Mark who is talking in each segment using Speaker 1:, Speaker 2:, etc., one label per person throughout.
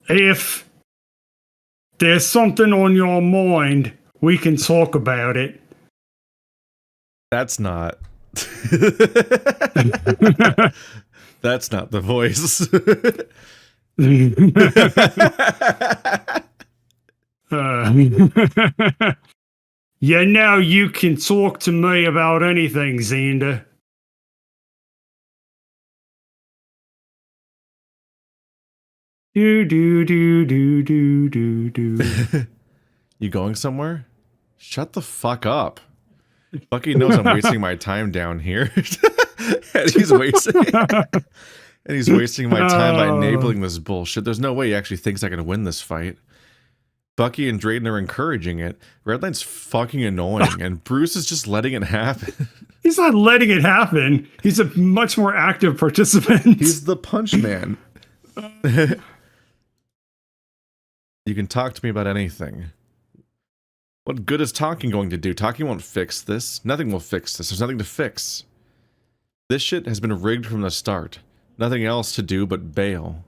Speaker 1: If there's something on your mind, we can talk about it.
Speaker 2: That's not. That's not the voice.
Speaker 1: Yeah, now you can talk to me about anything, Zander. Do do do do do do do.
Speaker 2: You going somewhere? Shut the fuck up. Bucky knows I'm wasting my time down here. and he's wasting my time by enabling this bullshit. There's no way he actually thinks I can win this fight. Bucky and Drayden are encouraging it. Redline's fucking annoying, and Bruce is just letting it happen.
Speaker 1: He's not letting it happen. He's a much more active participant.
Speaker 2: He's the punch man. You can talk to me about anything. What good is talking going to do? Talking won't fix this. Nothing will fix this. There's nothing to fix. This shit has been rigged from the start. Nothing else to do but bail.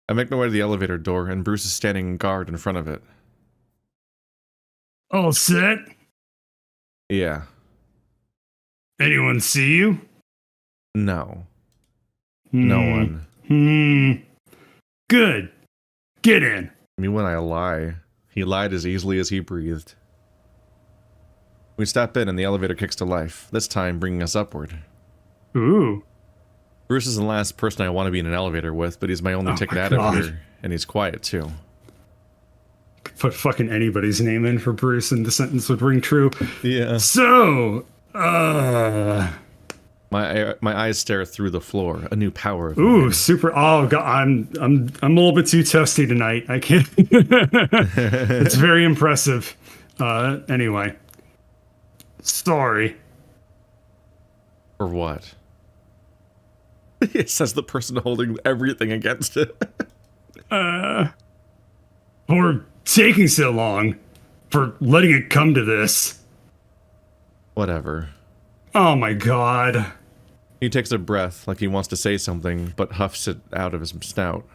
Speaker 2: I make my way to the elevator door, and Bruce is standing guard in front of it.
Speaker 1: All set?
Speaker 2: Yeah.
Speaker 1: Anyone see you?
Speaker 2: No. No one.
Speaker 1: Good. Get in.
Speaker 2: I mean, when I lie, he lied as easily as he breathed. We step in, and the elevator kicks to life, this time bringing us upward.
Speaker 1: Ooh.
Speaker 2: Bruce is the last person I want to be in an elevator with, but he's my only ticket out of here, and he's quiet too.
Speaker 1: Put fucking anybody's name in for Bruce and the sentence would ring true.
Speaker 2: Yeah.
Speaker 1: So,
Speaker 2: My eyes stare through the floor. A new power.
Speaker 1: Ooh, super! Oh god, I'm a little bit too toasty tonight. I can't. It's very impressive. Anyway, sorry.
Speaker 2: For what? It says the person holding everything against it.
Speaker 1: For taking so long, for letting it come to this.
Speaker 2: Whatever.
Speaker 1: Oh my god.
Speaker 2: He takes a breath like he wants to say something, but huffs it out of his snout.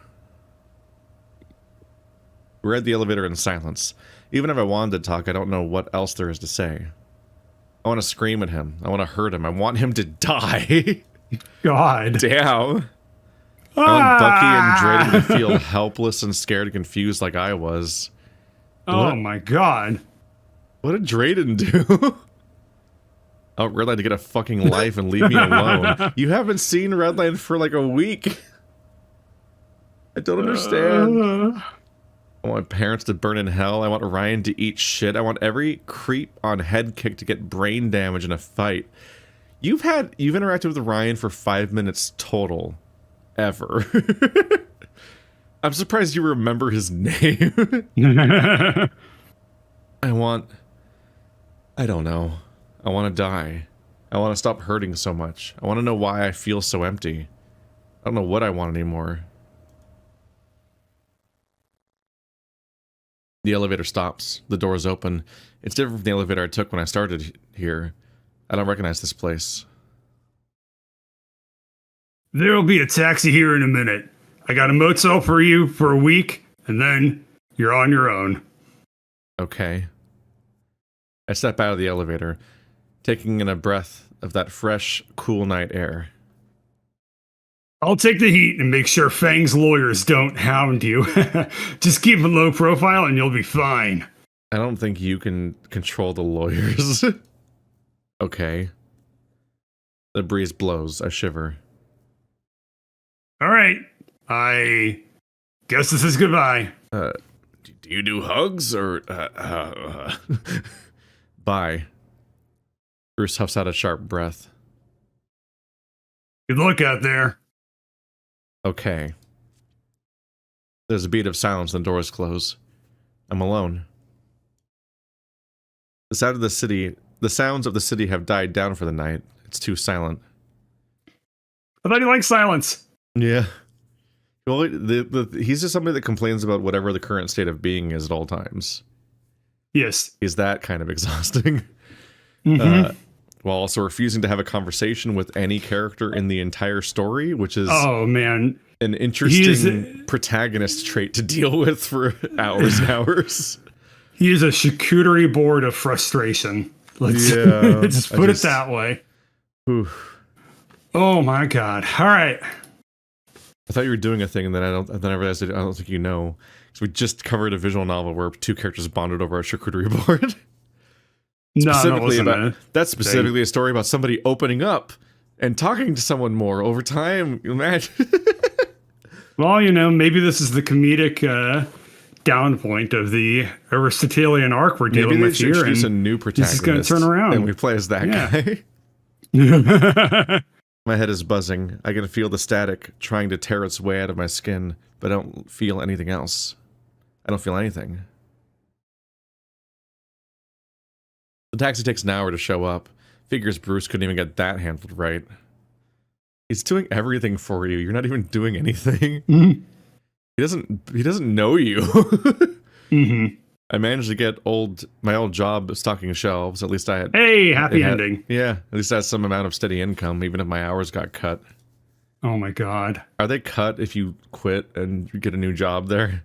Speaker 2: We're at the elevator in silence. Even if I wanted to talk, I don't know what else there is to say. I want to scream at him. I want to hurt him. I want him to die.
Speaker 1: God.
Speaker 2: Damn. I want Bucky and Drayden to feel helpless and scared and confused like I was.
Speaker 1: Oh my god.
Speaker 2: What did Drayden do? Oh, Redline to get a fucking life and leave me alone. You haven't seen Redline for like a week. I don't understand. I want my parents to burn in hell. I want Ryan to eat shit. I want every creep on head kick to get brain damage in a fight. You've interacted with Ryan for 5 minutes total. Ever. I'm surprised you remember his name. I don't know. I want to die. I want to stop hurting so much. I want to know why I feel so empty. I don't know what I want anymore. The elevator stops. The doors open. It's different from the elevator I took when I started here. I don't recognize this place.
Speaker 1: There'll be a taxi here in a minute. I got a motel for you for a week, and then you're on your own.
Speaker 2: Okay. I step out of the elevator, taking in a breath of that fresh, cool night air.
Speaker 1: I'll take the heat and make sure Fang's lawyers don't hound you. Just keep a low profile and you'll be fine.
Speaker 2: I don't think you can control the lawyers. Okay. The breeze blows. I shiver.
Speaker 1: All right. I guess this is goodbye.
Speaker 2: Do you do hugs or Bye. Bruce huffs out a sharp breath.
Speaker 1: Good luck out there.
Speaker 2: Okay. There's a beat of silence and the doors close. I'm alone. The sounds of the city have died down for the night. It's too silent.
Speaker 1: I thought you liked silence.
Speaker 2: Yeah. Well, he's just somebody that complains about whatever the current state of being is at all times.
Speaker 1: Yes.
Speaker 2: Is that kind of exhausting? While also refusing to have a conversation with any character in the entire story, which is...
Speaker 1: Oh, man.
Speaker 2: an interesting protagonist trait to deal with for hours and hours.
Speaker 1: He is a charcuterie board of frustration. Let's just put it that way.
Speaker 2: Oof.
Speaker 1: Oh my god! All right.
Speaker 2: I thought you were doing a thing, and then I realized I don't think you know. So we just covered a visual novel where two characters bonded over a charcuterie board. That's specifically a story about somebody opening up and talking to someone more over time. Imagine. Well,
Speaker 1: you know, maybe this is the comedic down point of the Aristotelian arc we're dealing with here.
Speaker 2: Maybe they should introduce a new protagonist.
Speaker 1: This is going to turn around.
Speaker 2: And we play as that guy. My head is buzzing. I can feel the static trying to tear its way out of my skin, but I don't feel anything else. I don't feel anything. The taxi takes an hour to show up. Figures Bruce couldn't even get that handled right. He's doing everything for you. You're not even doing anything.
Speaker 1: Mm-hmm.
Speaker 2: He doesn't know you.
Speaker 1: Mm-hmm.
Speaker 2: I managed to get my old job stocking shelves. At least I had.
Speaker 1: Hey, happy ending.
Speaker 2: Yeah, at least I had some amount of steady income, even if my hours got cut.
Speaker 1: Oh my god.
Speaker 2: Are they cut if you quit and you get a new job there?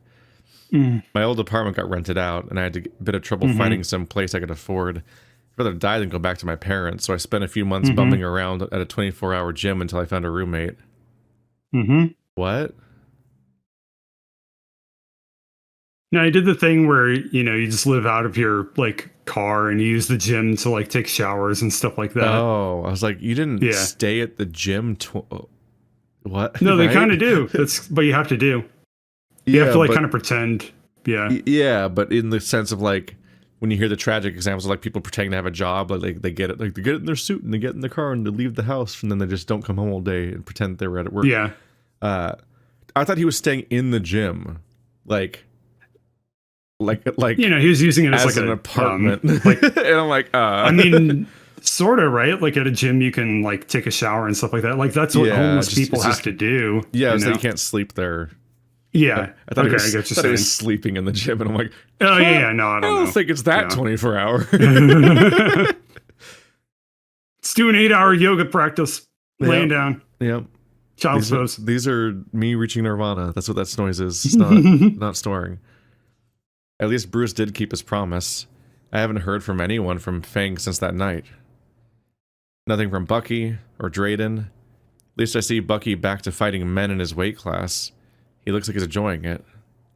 Speaker 1: Mm.
Speaker 2: My old apartment got rented out, and I had a bit of trouble finding some place I could afford. I'd rather die than go back to my parents, so I spent a few months bumming around at a 24-hour gym until I found a roommate. What?
Speaker 1: No, I did the thing where, you know, you just live out of your, like, car and you use the gym to, like, take showers and stuff like that.
Speaker 2: Oh, I was like, you didn't stay at the gym what?
Speaker 1: No, they kind of do. That's what you have to do. You have to, like, kind of pretend. Yeah.
Speaker 2: Yeah, but in the sense of, like, when you hear the tragic examples of, like, people pretending to have a job, like, they get it. Like, they get in their suit and they get in the car and they leave the house and then they just don't come home all day and pretend they were at work.
Speaker 1: Yeah.
Speaker 2: I thought he was staying in the gym. Like,
Speaker 1: you know, he was using it as like
Speaker 2: an apartment. And I'm like,
Speaker 1: I mean, sort of, right? Like at a gym, you can like take a shower and stuff like that. Like that's what homeless people have to do.
Speaker 2: Yeah, so you can't sleep there.
Speaker 1: Yeah.
Speaker 2: I thought he was sleeping in the gym, and I'm like,
Speaker 1: oh yeah, no, I don't know.
Speaker 2: Think it's that 24 hour.
Speaker 1: Let's do an 8-hour yoga practice, laying down.
Speaker 2: Yep.
Speaker 1: Child's pose.
Speaker 2: These are me reaching nirvana. That's what that noise is. It's not snoring. At least Bruce did keep his promise. I haven't heard from anyone from FANG since that night. Nothing from Bucky or Drayden. At least I see Bucky back to fighting men in his weight class. He looks like he's enjoying it.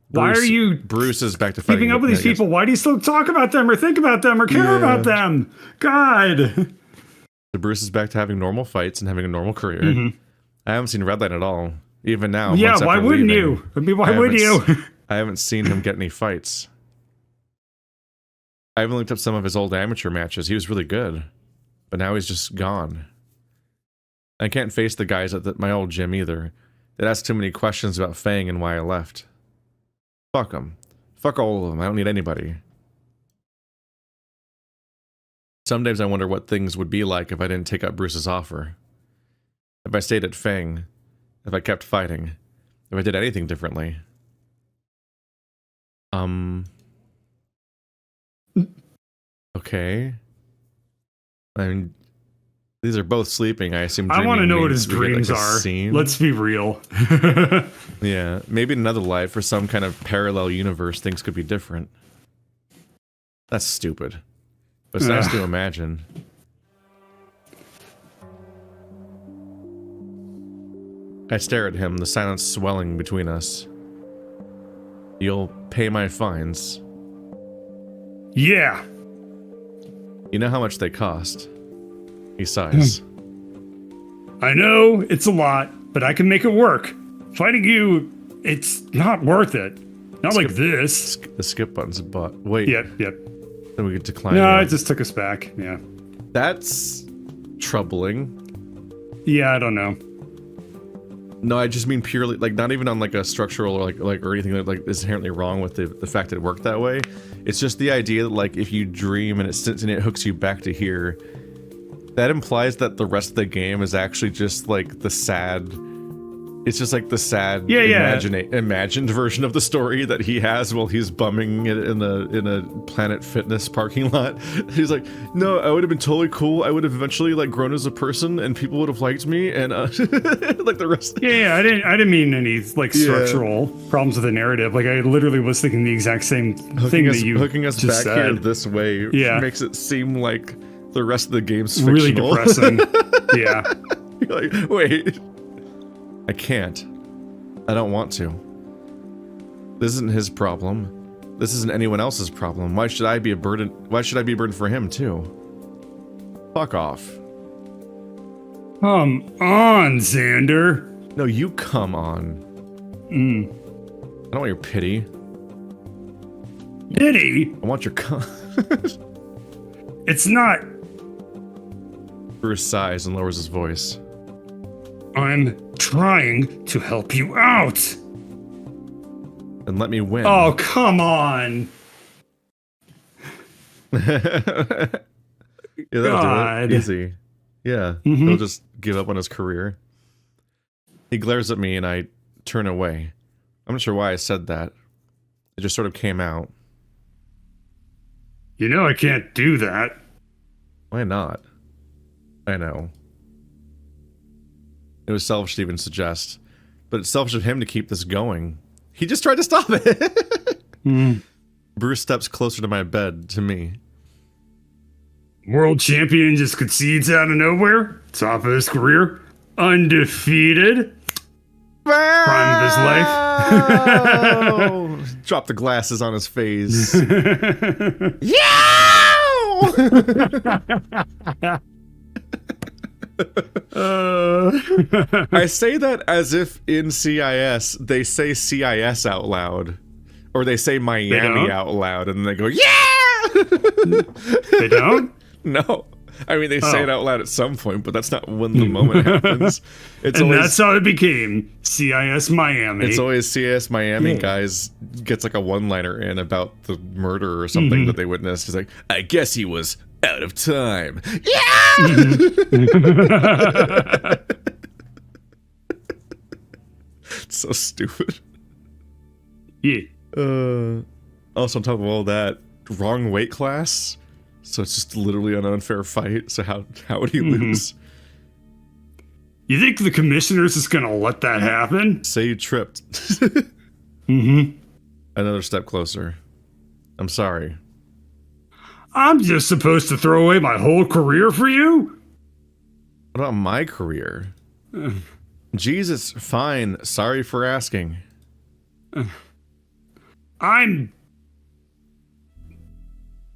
Speaker 2: Bruce is back to fighting.
Speaker 1: Keeping up with these people. Why do you still talk about them or think about them or care about them? God.
Speaker 2: So Bruce is back to having normal fights and having a normal career. I haven't seen Redline at all. Even now.
Speaker 1: Yeah, why wouldn't you? I mean, why would you?
Speaker 2: I haven't seen him get any fights. I even looked up some of his old amateur matches. He was really good. But now he's just gone. I can't face the guys at my old gym either. They'd ask too many questions about FANG and why I left. Fuck them. Fuck all of them. I don't need anybody. Some days I wonder what things would be like if I didn't take up Bruce's offer. If I stayed at FANG. If I kept fighting. If I did anything differently. Okay. I mean, these are both sleeping. I assume.
Speaker 1: I want to know what his dreams are. Let's be real.
Speaker 2: Yeah, maybe in another life or some kind of parallel universe, things could be different. That's stupid, but it's nice to imagine. I stare at him, the silence swelling between us. You'll pay my fines.
Speaker 1: Yeah.
Speaker 2: You know how much they cost. He sighs.
Speaker 1: I know, it's a lot, but I can make it work. Fighting you, it's not worth it. Not like this.
Speaker 2: The skip button's a butt. Wait.
Speaker 1: Yep.
Speaker 2: Then we could decline.
Speaker 1: No, it just took us back. Yeah.
Speaker 2: That's troubling.
Speaker 1: Yeah, I don't know.
Speaker 2: No, I just mean purely, like, not even on like a structural or like or anything that like is inherently wrong with the fact that it worked that way. It's just the idea that like if you dream and it hooks you back to here, that implies that the rest of the game is actually just like the sad It's just like the sad,
Speaker 1: Yeah.
Speaker 2: imagined version of the story that he has while he's bumming it in a Planet Fitness parking lot. He's like, no, I would have been totally cool. I would have eventually like grown as a person, and people would have liked me, and like the rest.
Speaker 1: Yeah, I didn't mean any like structural problems with the narrative. Like I literally was thinking the exact same thing that you
Speaker 2: hooking us
Speaker 1: just
Speaker 2: back
Speaker 1: said.
Speaker 2: here this way. Makes it seem like the rest of the game's
Speaker 1: really
Speaker 2: fictional.
Speaker 1: depressing. Yeah.
Speaker 2: You're like, wait. I can't. I don't want to. This isn't his problem. This isn't anyone else's problem. Why should I be a burden? Why should I be a burden for him too? Fuck off.
Speaker 1: Come on, Zander.
Speaker 2: No, you come on. I don't want your pity.
Speaker 1: Pity?
Speaker 2: I want your
Speaker 1: It's not.
Speaker 2: Bruce sighs and lowers his voice.
Speaker 1: I'm trying to help you out.
Speaker 2: And let me win.
Speaker 1: Oh, come on.
Speaker 2: Yeah, that'll do it. Easy. Yeah, he'll just give up on his career. He glares at me and I turn away. I'm not sure why I said that. It just sort of came out.
Speaker 1: You know I can't do that.
Speaker 2: Why not? I know. It was selfish to even suggest, but it's selfish of him to keep this going. He just tried to stop it. Bruce steps closer to my bed, to me.
Speaker 1: World champion just concedes out of nowhere. Top of his career. Undefeated. Prime of his life.
Speaker 2: Drop the glasses on his face. I say that as if in CIS they say CIS out loud, or they say Miami out loud, and then they go, yeah!
Speaker 1: They don't?
Speaker 2: No. I mean, they say it out loud at some point, but that's not when the moment happens. It's
Speaker 1: and
Speaker 2: always,
Speaker 1: that's how it became CIS Miami.
Speaker 2: It's always CIS Miami guys gets like a one-liner in about the murder or something that they witnessed. He's like, I guess he was out of time. Yeah! It's so stupid.
Speaker 1: Yeah.
Speaker 2: Also, on top of all that, wrong weight class. So it's just literally an unfair fight. So how would he lose?
Speaker 1: You think the commissioner's just gonna let that happen?
Speaker 2: Say you tripped. Another step closer. I'm sorry.
Speaker 1: I'm just supposed to throw away my whole career for you?
Speaker 2: What about my career? Jesus, fine. Sorry for asking.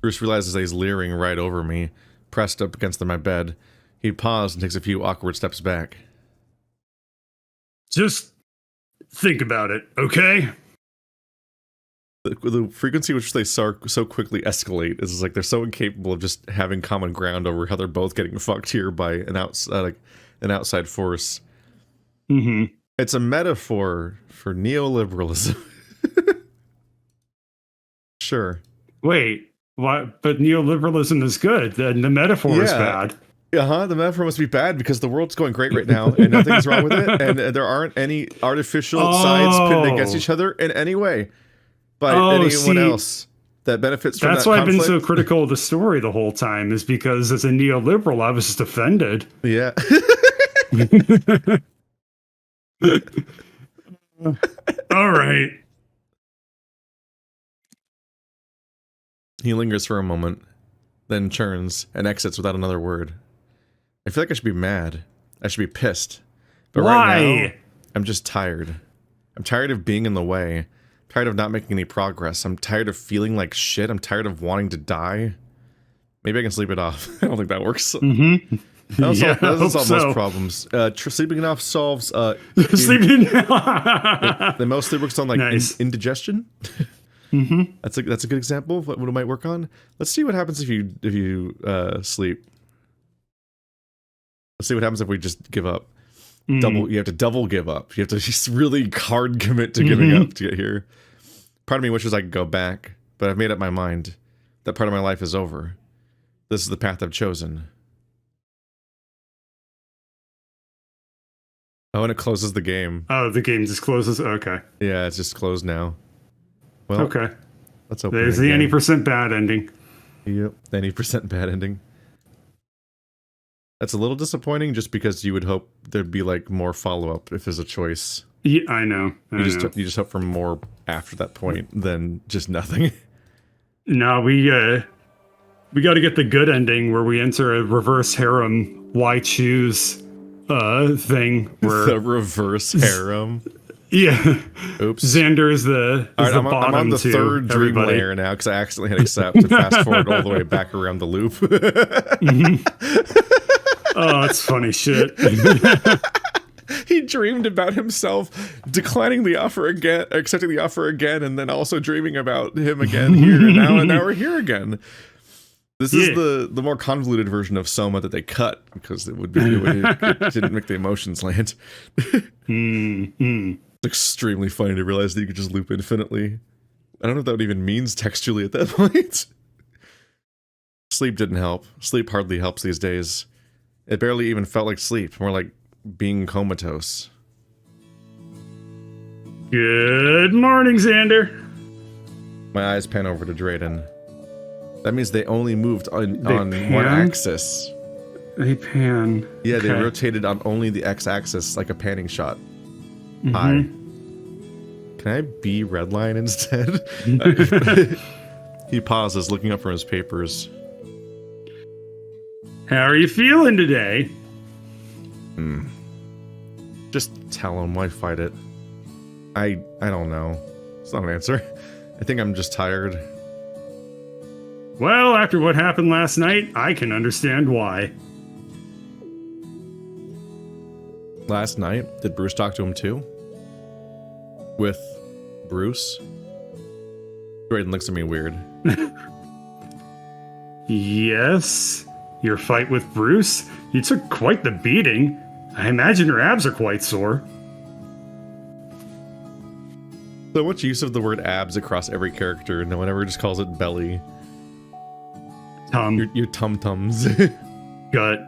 Speaker 2: Bruce realizes that he's leering right over me, pressed up against my bed. He paused and takes a few awkward steps back.
Speaker 1: Just think about it, okay?
Speaker 2: The frequency which they so quickly escalate is like they're so incapable of just having common ground over how they're both getting fucked here by an outside force. It's a metaphor for neoliberalism. Sure.
Speaker 1: Wait. What? But neoliberalism is good. The metaphor is bad.
Speaker 2: The metaphor must be bad because the world's going great right now and nothing's wrong with it, and there aren't any artificial sides pitted against each other in any way by anyone else that benefits from that
Speaker 1: That's why
Speaker 2: conflict.
Speaker 1: I've been so critical of the story the whole time, is because as a neoliberal, I was just offended.
Speaker 2: Yeah.
Speaker 1: All right.
Speaker 2: He lingers for a moment, then turns and exits without another word. I feel like I should be mad. I should be pissed. But right now, I'm just tired. I'm tired of being in the way. I'm tired of not making any progress. I'm tired of feeling like shit. I'm tired of wanting to die. Maybe I can sleep it off. I don't think that works. That doesn't solve most problems. Sleeping it off solves...
Speaker 1: Sleeping...
Speaker 2: the most sleep works on like indigestion. That's a good example of what it might work on. Let's see what happens if you sleep. Let's see what happens if we just give up. You have to double give up. You have to just really hard commit to giving up to get here. Part of me wishes I could go back, but I've made up my mind. That part of my life is over. This is the path I've chosen. Oh, and it closes the game.
Speaker 1: Oh, the game just closes? Okay.
Speaker 2: Yeah, it's just closed now. Well,
Speaker 1: Okay.
Speaker 2: let's open
Speaker 1: There's
Speaker 2: it
Speaker 1: the
Speaker 2: again.
Speaker 1: any % bad ending.
Speaker 2: Yep, 90% bad ending. That's a little disappointing just because you would hope there'd be like more follow-up if there's a choice.
Speaker 1: Yeah, I know.
Speaker 2: You just hope for more after that point than just nothing.
Speaker 1: No, we got to get the good ending where we enter a reverse harem. Why choose thing where
Speaker 2: The reverse harem.
Speaker 1: yeah.
Speaker 2: Oops.
Speaker 1: Xander is the
Speaker 2: All right, I'm
Speaker 1: bottom
Speaker 2: on the
Speaker 1: to
Speaker 2: third dream
Speaker 1: everybody.
Speaker 2: layer now because I accidentally hit accept to fast forward all the way back around the loop.
Speaker 1: Oh, it's funny shit.
Speaker 2: He dreamed about himself declining the offer again, accepting the offer again, and then also dreaming about him again here and now we're here again. This is the more convoluted version of Soma that they cut because it didn't make the emotions land. It's extremely funny to realize that you could just loop infinitely. I don't know if that even means textually at that point. Sleep didn't help. Sleep hardly helps these days. It barely even felt like sleep, more like being comatose.
Speaker 1: Good morning, Xander.
Speaker 2: My eyes pan over to Drayden. That means they only moved on
Speaker 1: pan?
Speaker 2: one axis.
Speaker 1: They pan.
Speaker 2: Yeah, they
Speaker 1: Okay.
Speaker 2: rotated on only the x-axis, like a panning shot.
Speaker 1: Mhm.
Speaker 2: Hi. Can I be Redline instead? He pauses, looking up from his papers.
Speaker 1: How are you feeling today?
Speaker 2: Just tell him, why fight it? I don't know. It's not an answer. I think I'm just tired.
Speaker 1: Well, after what happened last night, I can understand why.
Speaker 2: Last night, did Bruce talk to him too? With Bruce? Drayden looks at me weird.
Speaker 1: Yes, your fight with Bruce? You took quite the beating. I imagine your abs are quite sore.
Speaker 2: So much use of the word abs across every character, no one ever just calls it belly. Your tum-tums.
Speaker 1: Gut.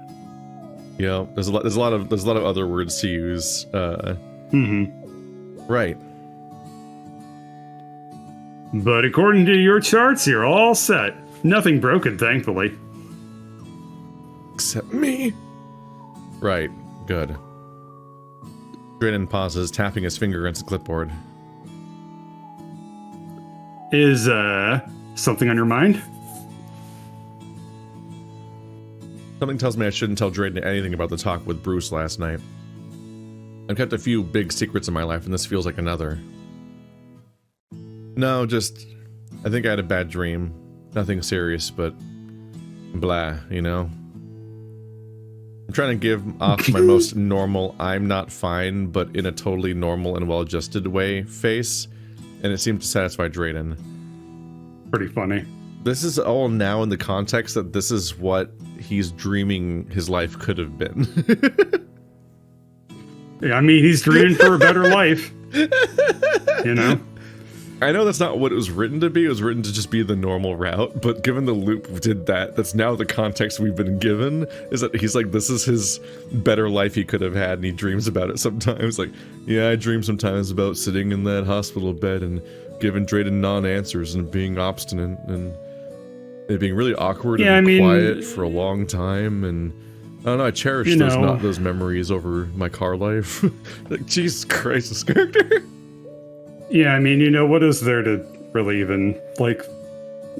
Speaker 2: Yeah, there's a lot of other words to use. Right.
Speaker 1: But according to your charts, you're all set. Nothing broken, thankfully.
Speaker 2: Except me. Right. Good. Drayden pauses, tapping his finger against the clipboard.
Speaker 1: Is, something on your mind?
Speaker 2: Something tells me I shouldn't tell Drayden anything about the talk with Bruce last night. I've kept a few big secrets in my life, and this feels like another. No, just... I think I had a bad dream. Nothing serious, but... blah, you know? I'm trying to give off my most normal, I'm not fine, but in a totally normal and well-adjusted way face, and it seemed to satisfy Drayden.
Speaker 1: Pretty funny.
Speaker 2: This is all now in the context that this is what he's dreaming his life could have been.
Speaker 1: Yeah, I mean, he's dreaming for a better life. You know?
Speaker 2: I know that's not what it was written to be. It was written to just be the normal route, but given the loop did that, that's now the context we've been given, is that he's like, this is his better life he could have had, and he dreams about it sometimes. Like, yeah, I dream sometimes about sitting in that hospital bed and giving Drayden non-answers and being obstinate and it being really awkward and quiet for a long time, and I don't know, I cherish those memories over my car life. Like, Jesus Christ, this character.
Speaker 1: Yeah, I mean, you know, what is there to really even, like,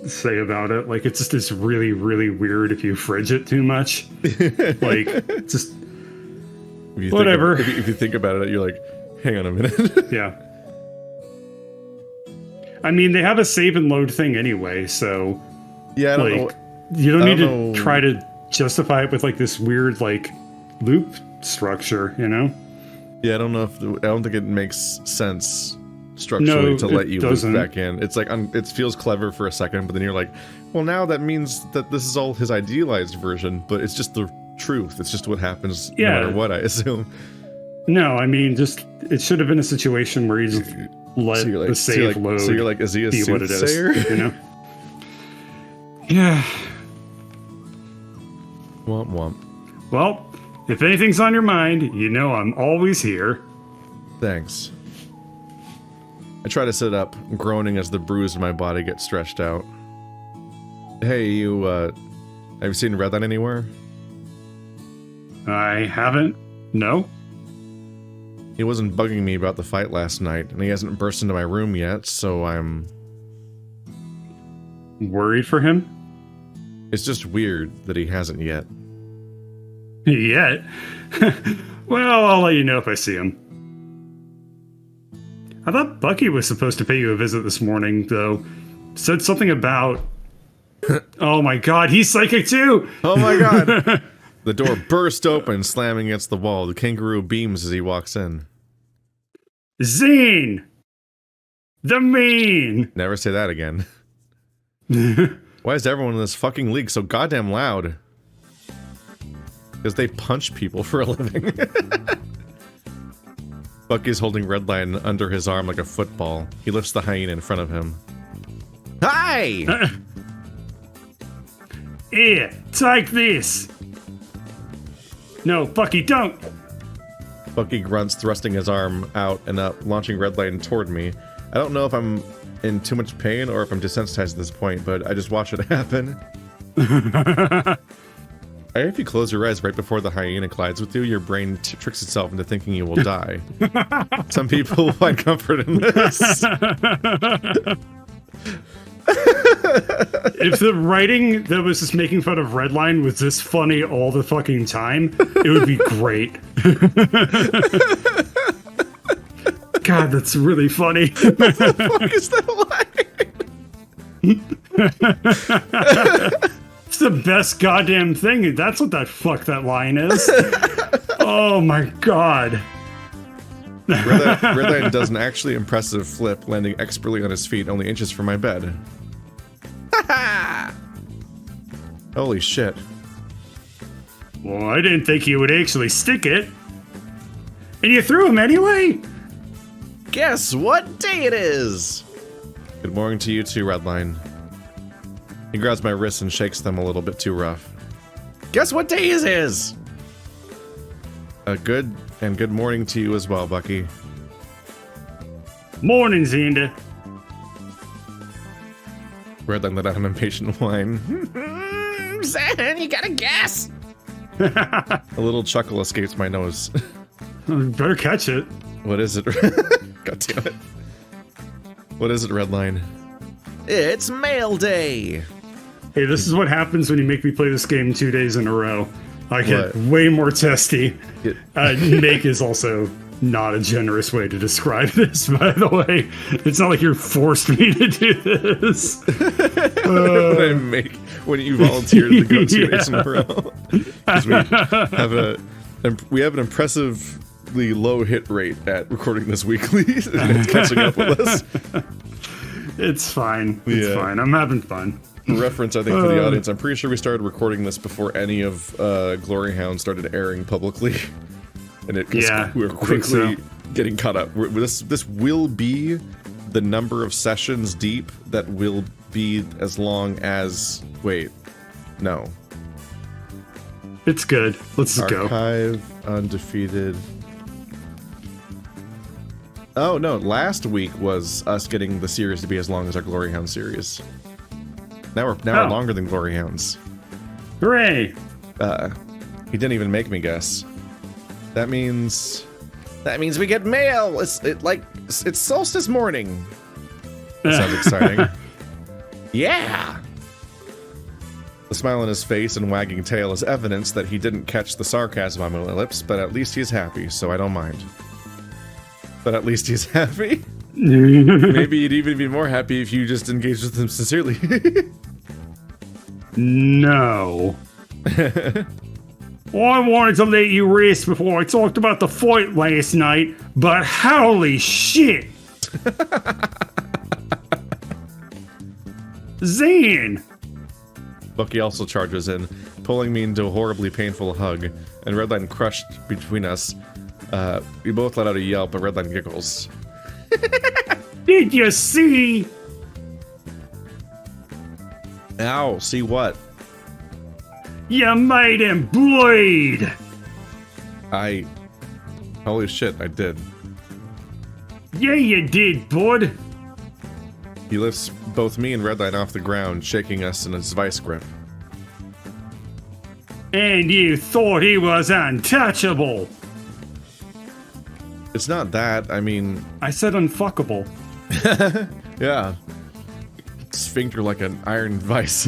Speaker 1: say about it? Like, it's just really, really weird if you fridge it too much. Like, just... whatever.
Speaker 2: If you think about it, you're like, hang on a minute.
Speaker 1: Yeah. I mean, they have a save and load thing anyway, so...
Speaker 2: Yeah, I don't know.
Speaker 1: You don't need to try to justify it with, like, this weird, like, loop structure, you know?
Speaker 2: Yeah, I don't think it makes sense structurally to let you loop back in. It's like, it feels clever for a second, but then you're like, well, now that means that this is all his idealized version, but it's just the truth. It's just what happens no matter what, I assume.
Speaker 1: No, I mean, just, it should have been a situation where you just let the save load.
Speaker 2: So you're like, is he a soothsayer?
Speaker 1: You know? Yeah.
Speaker 2: Womp womp.
Speaker 1: Well, If anything's on your mind, you know I'm always here.
Speaker 2: Thanks. I try to sit up, groaning as the bruise in my body gets stretched out. Hey, you, have you seen Redline anywhere?
Speaker 1: I haven't. No?
Speaker 2: He wasn't bugging me about the fight last night, and he hasn't burst into my room yet, so I'm...
Speaker 1: Worried for him?
Speaker 2: It's just weird that he hasn't yet.
Speaker 1: Yet? Well, I'll let you know if I see him. I thought Bucky was supposed to pay you a visit this morning, though. Said something about... Oh my god, he's psychic too!
Speaker 2: Oh my god! The door burst open, slamming against the wall. The kangaroo beams as he walks in.
Speaker 1: Zine! The mean!
Speaker 2: Never say that again. Why is everyone in this fucking league so goddamn loud? Because they punch people for a living. Bucky's holding Redline under his arm like a football. He lifts the hyena in front of him. Hi!
Speaker 1: Here, take this! No, Bucky, don't!
Speaker 2: Bucky grunts, thrusting his arm out and up, launching Redline toward me. I don't know if I'm in too much pain or if I'm desensitized at this point, but I just watch it happen. If you close your eyes right before the hyena collides with you, your brain tricks itself into thinking you will die. Some people find comfort in this.
Speaker 1: If the writing that was just making fun of Redline was this funny all the fucking time, it would be great. God, that's really funny.
Speaker 2: What the fuck is that line?
Speaker 1: It's the best goddamn thing. That's what that line is. Oh my god.
Speaker 2: Redline does an actually impressive flip, landing expertly on his feet only inches from my bed. Holy shit.
Speaker 1: Well, I didn't think you would actually stick it. And you threw him anyway?
Speaker 2: Guess what day it is? Good morning to you too, Redline. He grabs my wrists and shakes them a little bit too rough. Guess what day it is? Good morning to you as well, Bucky.
Speaker 1: Morning, Zander.
Speaker 2: Redline let out an impatient whine. Zan, you gotta guess! A little chuckle escapes my nose.
Speaker 1: Better catch it.
Speaker 2: What is it? God damn it. What is it, Redline? It's mail day!
Speaker 1: Hey, this is what happens when you make me play this game 2 days in a row. I get way more testy. Make is also not a generous way to describe this, by the way. It's not like you're forced me to do this.
Speaker 2: When you volunteered to go 2 days in a row. Because we have an impressively low hit rate at recording this weekly, and it's catching up with us.
Speaker 1: It's fine. It's fine. I'm having fun.
Speaker 2: Reference, I think, for the audience, I'm pretty sure we started recording this before any of Glory Hound started airing publicly. And we were quickly getting caught up. This will be the number of sessions deep that will be as long as... Wait. No.
Speaker 1: It's good. Let's just go.
Speaker 2: Archive, Undefeated... Oh, no. Last week was us getting the series to be as long as our Glory Hound series. Now we're longer than Glory Hounds.
Speaker 1: Hooray!
Speaker 2: He didn't even make me guess. That means we get mail. It's solstice morning. That sounds exciting. Yeah. The smile on his face and wagging tail is evidence that he didn't catch the sarcasm on my lips, but at least he's happy, so I don't mind. But at least he's happy. Maybe you'd even be more happy if you just engaged with him sincerely.
Speaker 1: No. I wanted to let you rest before I talked about the fight last night, but holy shit! Zan!
Speaker 2: Bucky also charges in, pulling me into a horribly painful hug, and Redline crushed between us. We both let out a yelp, but Redline giggles.
Speaker 1: Did you see?
Speaker 2: Ow, see what?
Speaker 1: You made him bleed!
Speaker 2: Holy shit, I did.
Speaker 1: Yeah, you did, bud.
Speaker 2: He lifts both me and Redline off the ground, shaking us in his vice grip.
Speaker 1: And you thought he was untouchable.
Speaker 2: It's not that, I mean...
Speaker 1: I said unfuckable.
Speaker 2: Yeah. Sphincter like an iron vice.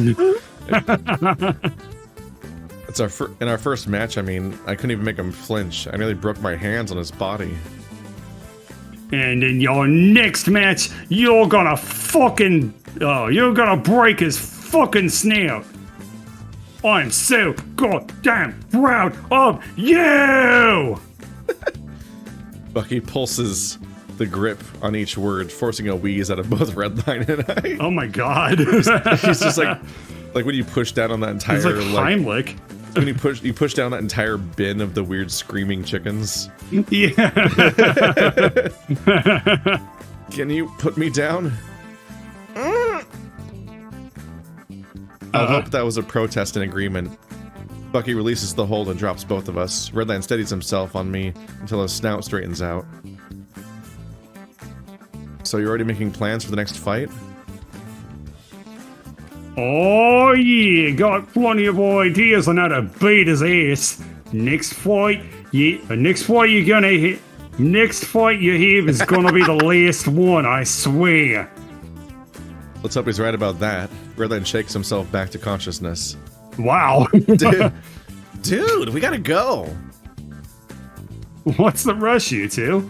Speaker 2: It's in our first match, I mean, I couldn't even make him flinch. I nearly broke my hands on his body.
Speaker 1: And in your next match, you're gonna fucking... Oh, you're gonna break his fucking snout. I'm so goddamn proud of you!
Speaker 2: Bucky pulses the grip on each word, forcing a wheeze out of both Redline and I.
Speaker 1: Oh my god.
Speaker 2: He's just like when you push down on that entire...
Speaker 1: He's like Heimlich.
Speaker 2: When you push down that entire bin of the weird screaming chickens.
Speaker 1: Yeah.
Speaker 2: Can you put me down? I hope that was a protest in agreement. Bucky releases the hold and drops both of us. Redline steadies himself on me until his snout straightens out. So you're already making plans for the next fight?
Speaker 1: Oh yeah, got plenty of ideas on how to beat his ass. Next fight you have is gonna be the last one, I swear.
Speaker 2: Let's hope he's right about that. Redline shakes himself back to consciousness.
Speaker 1: Wow.
Speaker 2: Dude, we gotta go.
Speaker 1: What's the rush, you two?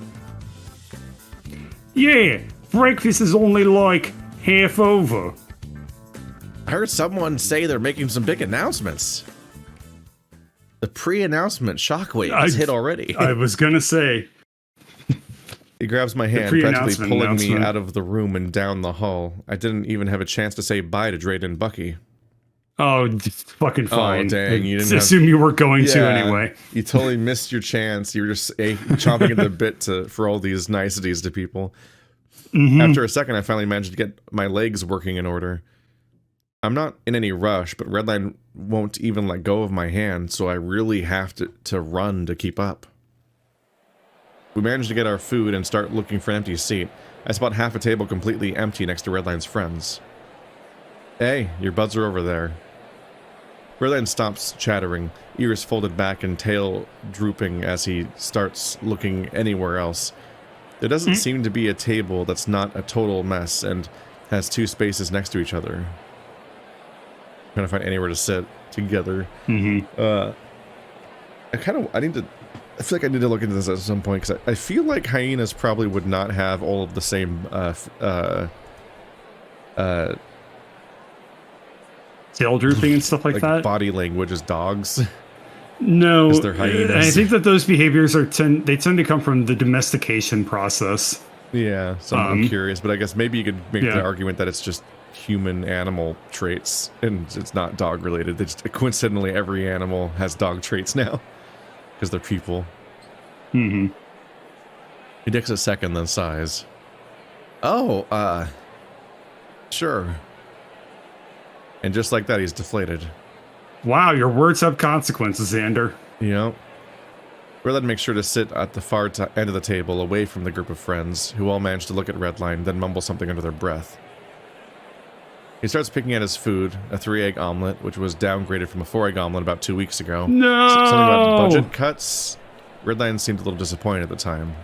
Speaker 1: Yeah, breakfast is only like half over.
Speaker 2: I heard someone say they're making some big announcements. The pre-announcement shockwave has hit already.
Speaker 1: I was gonna say.
Speaker 2: He grabs my hand, practically pulling me out of the room and down the hall. I didn't even have a chance to say bye to Drayden and Bucky.
Speaker 1: Oh, just fucking fine.
Speaker 2: Oh, dang. You didn't
Speaker 1: assume you were going to anyway.
Speaker 2: You totally missed your chance. You were just chomping at the bit for all these niceties to people. Mm-hmm. After a second, I finally managed to get my legs working in order. I'm not in any rush, but Redline won't even let go of my hand, so I really have to run to keep up. We managed to get our food and start looking for an empty seat. I spot half a table completely empty next to Redline's friends. Hey, your buds are over there. Redline stops chattering, ears folded back and tail drooping as he starts looking anywhere else. There doesn't seem to be a table that's not a total mess and has two spaces next to each other. I'm trying to find anywhere to sit together. I feel like I need to look into this at some point, because I feel like hyenas probably would not have all of the same
Speaker 1: tail drooping and stuff like that.
Speaker 2: Body language as dogs.
Speaker 1: No,
Speaker 2: they're hyenas.
Speaker 1: I think that those behaviors tend to come from the domestication process.
Speaker 2: Yeah, so I'm curious, but I guess maybe you could make the argument that it's just human animal traits and it's not dog related. It's just, coincidentally, every animal has dog traits now because they're people. He takes a second, then sighs. Oh, sure. And just like that, he's deflated.
Speaker 1: Wow, your words have consequences, Zander.
Speaker 2: You know, Redline makes sure to sit at the far end of the table, away from the group of friends, who all manage to look at Redline, then mumble something under their breath. He starts picking at his food, a 3-egg omelet, which was downgraded from a 4-egg omelet about 2 weeks ago.
Speaker 1: No!
Speaker 2: Something about budget cuts. Redline seemed a little disappointed at the time.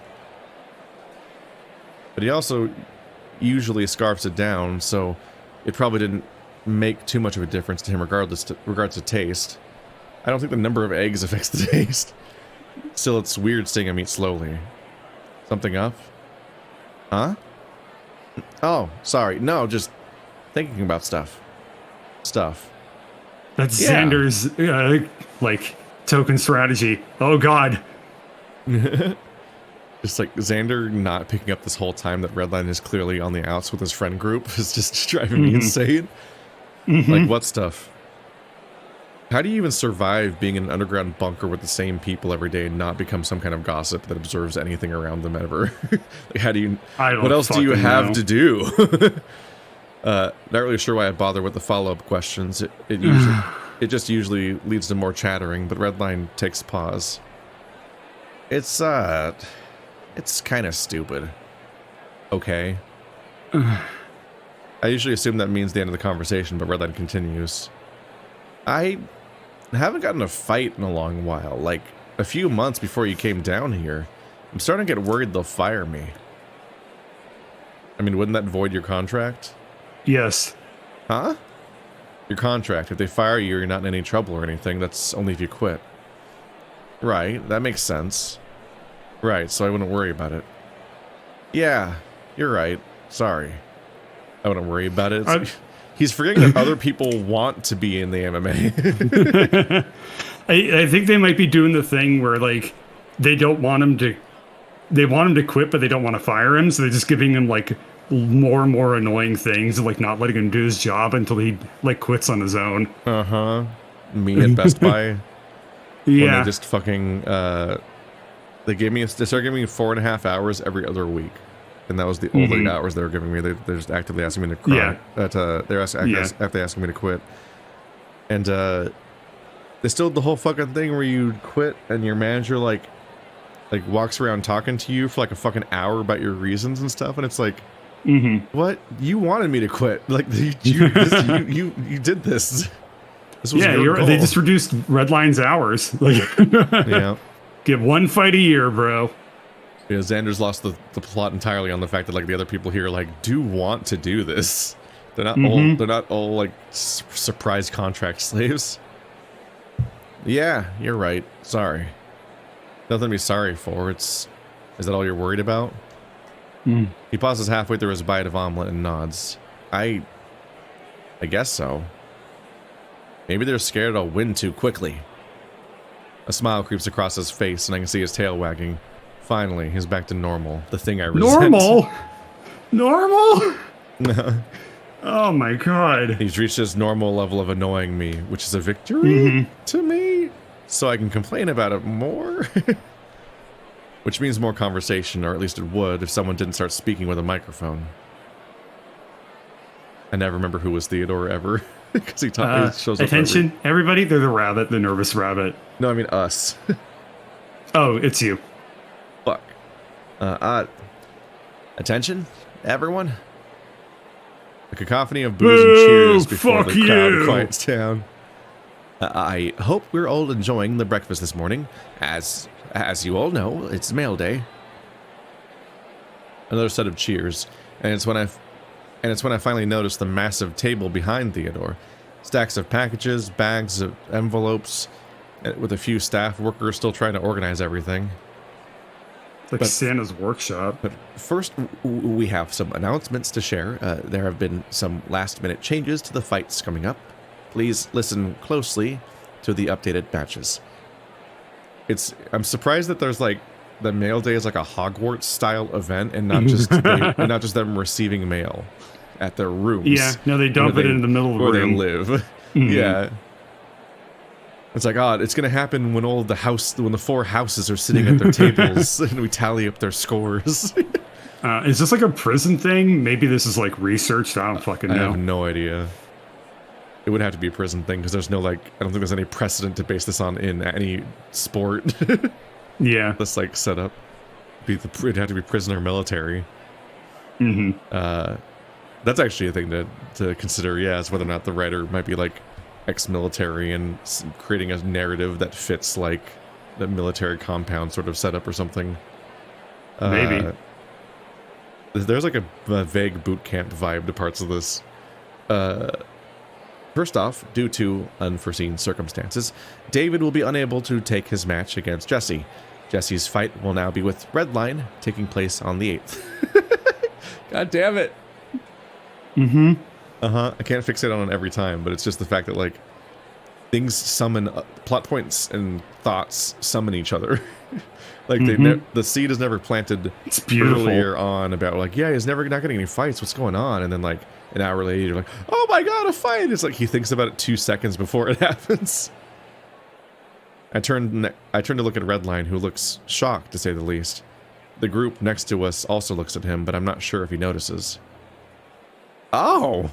Speaker 2: But he also usually scarfs it down, so it probably didn't make too much of a difference to him regards to taste. I don't think the number of eggs affects the taste. Still, it's weird seeing him eat slowly. Something up? Huh? Oh, sorry. No, just thinking about stuff.
Speaker 1: That's Zander's, like, token strategy. Oh, God.
Speaker 2: Just like Zander not picking up this whole time that Redline is clearly on the outs with his friend group is just driving me insane. Like, what stuff? How do you even survive being in an underground bunker with the same people every day and not become some kind of gossip that observes anything around them ever? Like, how do you... What else do you have to do? Not really sure why I bother with the follow-up questions. It just usually leads to more chattering, but Redline takes pause. It's kind of stupid. Okay. I usually assume that means the end of the conversation, but Redline continues. I haven't gotten a fight in a long while, like a few months before you came down here. I'm starting to get worried they'll fire me. I mean, wouldn't that void your contract?
Speaker 1: Yes.
Speaker 2: Huh? Your contract. If they fire you, you're not in any trouble or anything. That's only if you quit. Right, that makes sense. Right, so I wouldn't worry about it. Yeah, you're right. Sorry. I wouldn't worry about it. He's forgetting that other people want to be in the MMA.
Speaker 1: I think they might be doing the thing where, like, they don't want him to... They want him to quit, but they don't want to fire him, so they're just giving him, like, more and more annoying things, like not letting him do his job until he, like, quits on his own.
Speaker 2: Uh-huh. Me at Best Buy.
Speaker 1: Yeah.
Speaker 2: When they just fucking, they started giving me 4.5 hours every other week. And that was the only hours they were giving me. They're just actively asking me to quit.
Speaker 1: Yeah.
Speaker 2: They're actively asking me to quit. And, they still did the whole fucking thing where you quit and your manager, like walks around talking to you for like a fucking hour about your reasons and stuff. And it's like, what? You wanted me to quit. Like, you did this. This was your goal.
Speaker 1: They just reduced Redline's hours. Like,
Speaker 2: yeah.
Speaker 1: Get one fight a year, bro.
Speaker 2: Yeah, Zander's lost the plot entirely on the fact that, like, the other people here, like, do want to do this. They're not all like surprise contract slaves. Yeah, you're right. Sorry. Nothing to be sorry for. Is that all you're worried about? He pauses halfway through his bite of omelet and nods. I guess so. Maybe they're scared I'll win too quickly. A smile creeps across his face and I can see his tail wagging. Finally, he's back to normal. The thing I resent.
Speaker 1: Normal? Normal? Oh my god.
Speaker 2: He's reached his normal level of annoying me, which is a victory to me. So I can complain about it more. Which means more conversation, or at least it would if someone didn't start speaking with a microphone. I never remember who was Theodore ever. Because he shows up.
Speaker 1: Attention, everybody, they're the rabbit, the nervous rabbit.
Speaker 2: No, I mean us.
Speaker 1: Oh, it's you.
Speaker 2: Fuck. Attention, everyone. A cacophony of boos and cheers before the crowd quiets down. I hope we're all enjoying the breakfast this morning. As you all know, it's mail day. Another set of cheers, and it's when I finally noticed the massive table behind Theodore. Stacks of packages, bags of envelopes, with a few staff workers still trying to organize everything.
Speaker 1: It's like Santa's workshop.
Speaker 2: But first, we have some announcements to share. There have been some last-minute changes to the fights coming up. Please listen closely to the updated batches. I'm surprised that there's like the mail day is like a Hogwarts-style event and not just and not just them receiving mail at their rooms.
Speaker 1: Yeah, no, they dump it in the middle of the room
Speaker 2: where they live. Yeah. It's like, it's going to happen when when the 4 houses are sitting at their tables and we tally up their scores.
Speaker 1: Is this like a prison thing? Maybe this is like researched. I don't fucking know.
Speaker 2: I have no idea. It would have to be a prison thing because there's no I don't think there's any precedent to base this on in any sport.
Speaker 1: Yeah.
Speaker 2: That's like set up. It'd have to be prison or military. That's actually a thing to consider, yeah, is whether or not the writer might be like ex-military and creating a narrative that fits like the military compound sort of setup or something.
Speaker 1: Maybe.
Speaker 2: There's like a vague boot camp vibe to parts of this. First off, due to unforeseen circumstances, David will be unable to take his match against Jesse. Jesse's fight will now be with Redline, taking place on the 8th. God damn it. I can't fixate on it every time, but it's just the fact that like things summon plot points and thoughts summon each other. Like the seed is never planted earlier on about like, yeah, he's never not getting any fights. What's going on? And then like an hour later, you're like, oh my god, a fight! It's like he thinks about it 2 seconds before it happens. I turned to look at Redline, who looks shocked to say the least. The group next to us also looks at him, but I'm not sure if he notices. Oh!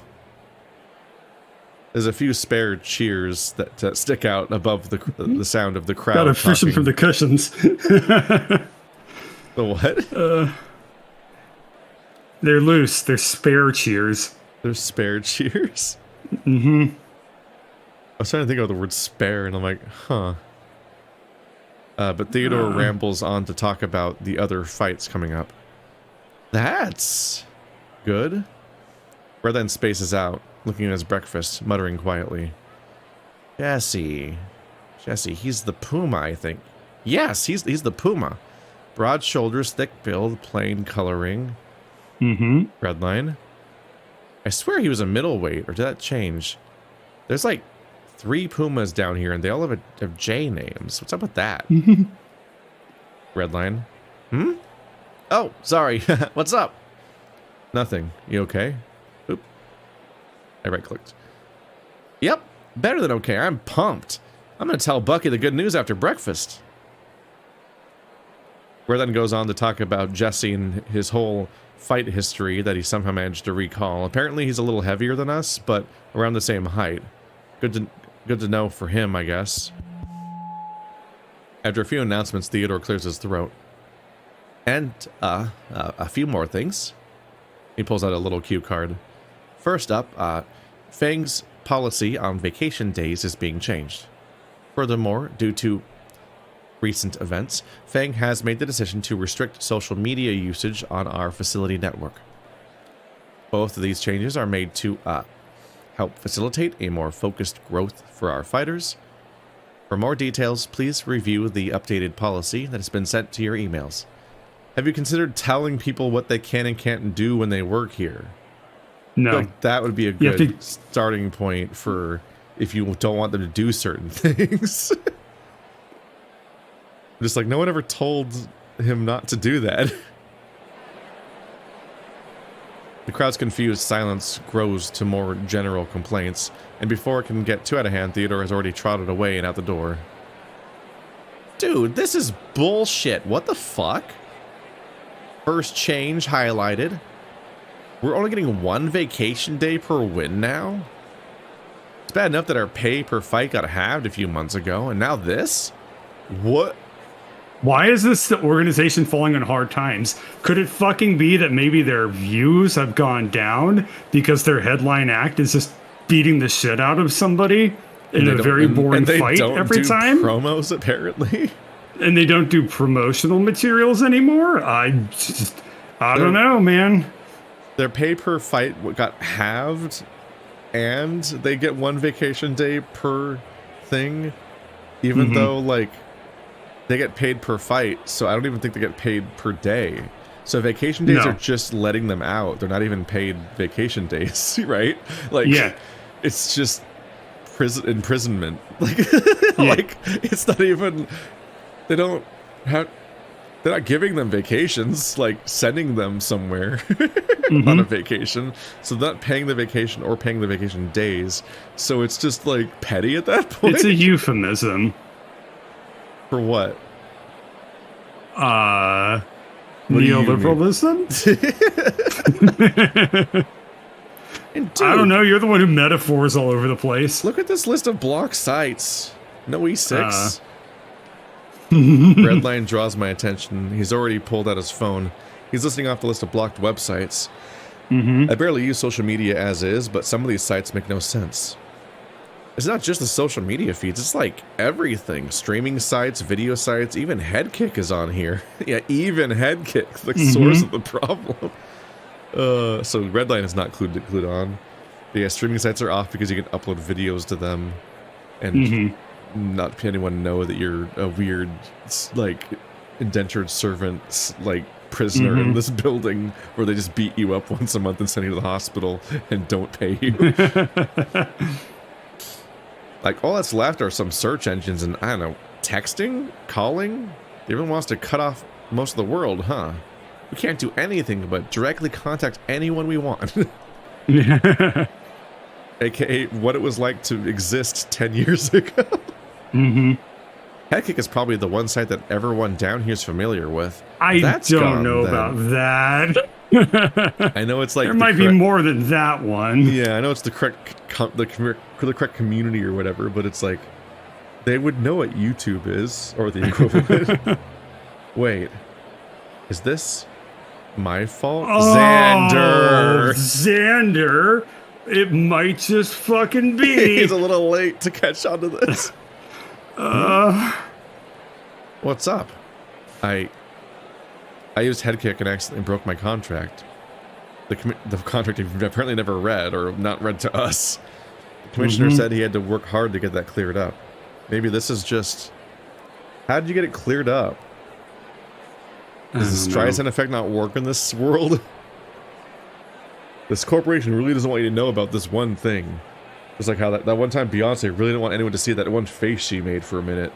Speaker 2: There's a few spare cheers that stick out above the sound of the crowd.
Speaker 1: Gotta fish them from the cushions.
Speaker 2: The what?
Speaker 1: They're loose. They're spare cheers.
Speaker 2: They're spare cheers?
Speaker 1: Mm-hmm.
Speaker 2: I was trying to think of the word spare, and I'm like, huh. But Theodore rambles on to talk about the other fights coming up. That's good. Red then spaces out, looking at his breakfast, muttering quietly. Jesse, he's the puma, I think. Yes, he's the puma. Broad shoulders, thick build, plain coloring.
Speaker 1: Mm-hmm.
Speaker 2: Redline. I swear he was a middleweight, or did that change? There's like 3 pumas down here, and they all have J names. What's up with that? Redline. Hmm? Oh, sorry. What's up? Nothing. You okay? Oop. I right-clicked. Yep. Better than okay. I'm pumped. I'm going to tell Bucky the good news after breakfast. Where then goes on to talk about Jesse and his whole fight history that he somehow managed to recall. Apparently he's a little heavier than us, but around the same height. Good to know for him, I guess. After a few announcements, Theodore clears his throat. And, a few more things. He pulls out a little cue card. First up, FANG's policy on vacation days is being changed. Furthermore, due to recent events, FANG has made the decision to restrict social media usage on our facility network. Both of these changes are made to, help facilitate a more focused growth for our fighters. For more details, please review the updated policy that has been sent to your emails. Have you considered telling people what they can and can't do when they work here?
Speaker 1: No.
Speaker 2: Like, that would be a good starting point for if you don't want them to do certain things. Just like, no one ever told him not to do that. The crowd's confused silence grows to more general complaints, and before it can get too out of hand, Theodore has already trotted away and out the door. Dude, this is bullshit. What the fuck? First change highlighted. We're only getting 1 vacation day per win now? It's bad enough that our pay per fight got halved a few months ago, and now this? What?
Speaker 1: Why is this organization falling on hard times? Could it fucking be that maybe their views have gone down because their headline act is just beating the shit out of somebody in a very boring fight every time?
Speaker 2: Promos, apparently.
Speaker 1: And they don't do promotional materials anymore? I don't know, man.
Speaker 2: Their pay per fight got halved, and they get 1 vacation day per thing, even though, like, they get paid per fight, so I don't even think they get paid per day. So vacation days are just letting them out. They're not even paid vacation days, right? Like, yeah. It's just imprisonment. Like, like, it's not even... They're not giving them vacations, like sending them somewhere on a vacation. So they're not paying the vacation or paying the vacation days. So it's just like petty at that point.
Speaker 1: It's a euphemism.
Speaker 2: For what?
Speaker 1: Neoliberalism?
Speaker 2: Dude,
Speaker 1: I don't know. You're the one who metaphors all over the place.
Speaker 2: Look at this list of blocked sites. No E6. Redline draws my attention. He's already pulled out his phone. He's listing off the list of blocked websites. I barely use social media as is, but some of these sites make no sense. It's not just the social media feeds, it's like everything. Streaming sites, video sites, even Headkick is on here. Yeah, even Headkick, the source of the problem. So Redline is not included on. But yeah, streaming sites are off because you can upload videos to them. And not anyone know that you're a weird, like, indentured servant, like, prisoner in this building where they just beat you up once a month and send you to the hospital and don't pay you. Like, all that's left are some search engines and, I don't know, texting? Calling? Everyone wants to cut off most of the world, huh? We can't do anything but directly contact anyone we want. AKA what it was like to exist 10 years ago. Headkick is probably the one site that everyone down here is familiar with.
Speaker 1: I don't know about that.
Speaker 2: I know it's like
Speaker 1: there might be more than that one.
Speaker 2: Yeah, I know it's the correct community or whatever, but it's like they would know what YouTube is or the equivalent. Wait, is this my fault?
Speaker 1: Oh,
Speaker 2: Zander.
Speaker 1: Zander. It might just fucking be.
Speaker 2: He's a little late to catch on to this. What's up? I used head kick and accidentally broke my contract. The contract you've apparently never read, or not read to us. The commissioner said he had to work hard to get that cleared up. Maybe this is just... How did you get it cleared up? Does the Streisand effect not work in this world? This corporation really doesn't want you to know about this one thing. It's like how that one time Beyonce really didn't want anyone to see that one face she made for a minute.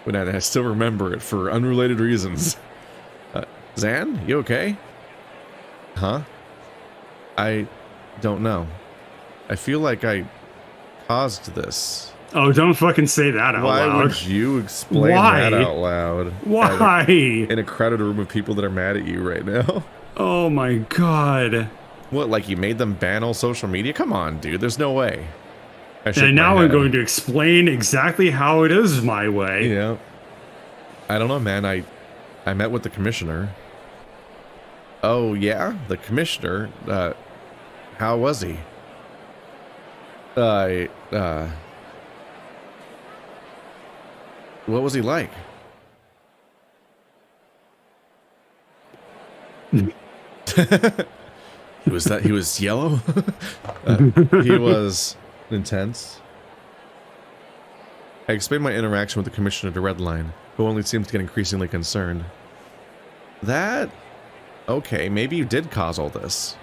Speaker 2: But I still remember it for unrelated reasons. Zan, you okay? Huh? I don't know. I feel like I caused this.
Speaker 1: Oh, don't fucking say that out loud.
Speaker 2: Why would you explain that out loud?
Speaker 1: Why?
Speaker 2: In a crowded room of people that are mad at you right now.
Speaker 1: Oh my god.
Speaker 2: What, like you made them ban all social media? Come on, dude. There's no way.
Speaker 1: And now I'm going to explain exactly how it is my way.
Speaker 2: Yeah. I don't know, man. I met with the commissioner. Oh, yeah? The commissioner? How was he? What was he like? He was yellow? He was intense. I explained my interaction with the commissioner to Redline, who only seems to get increasingly concerned. That... Okay, maybe you did cause all this.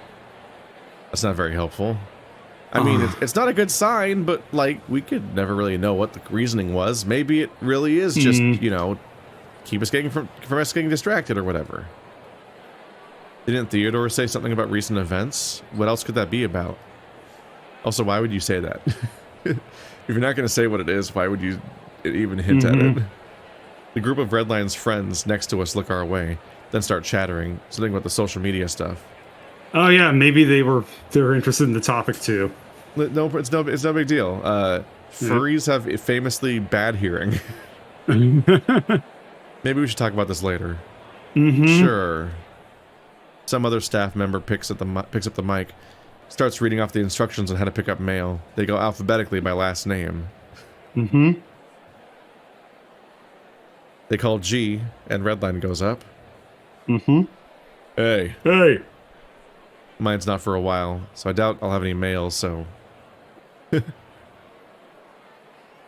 Speaker 2: That's not very helpful. I mean, it's not a good sign, but, like, we could never really know what the reasoning was. Maybe it really is just, you know, keep us getting from us getting distracted or whatever. Didn't Theodore say something about recent events? What else could that be about? Also, why would you say that? If you're not going to say what it is, why would you even hint at it? The group of Redline's friends next to us look our way, then start chattering, something about the social media stuff. Oh yeah, maybe they're interested in the topic too. No, it's no big deal. Furries have famously bad hearing. Maybe we should talk about this later. Sure. Some other staff member picks up the mic, starts reading off the instructions on how to pick up mail. They go alphabetically by last name. They call G, and Redline goes up. Hey. Hey. Mine's not for a while, so I doubt I'll have any mail, so...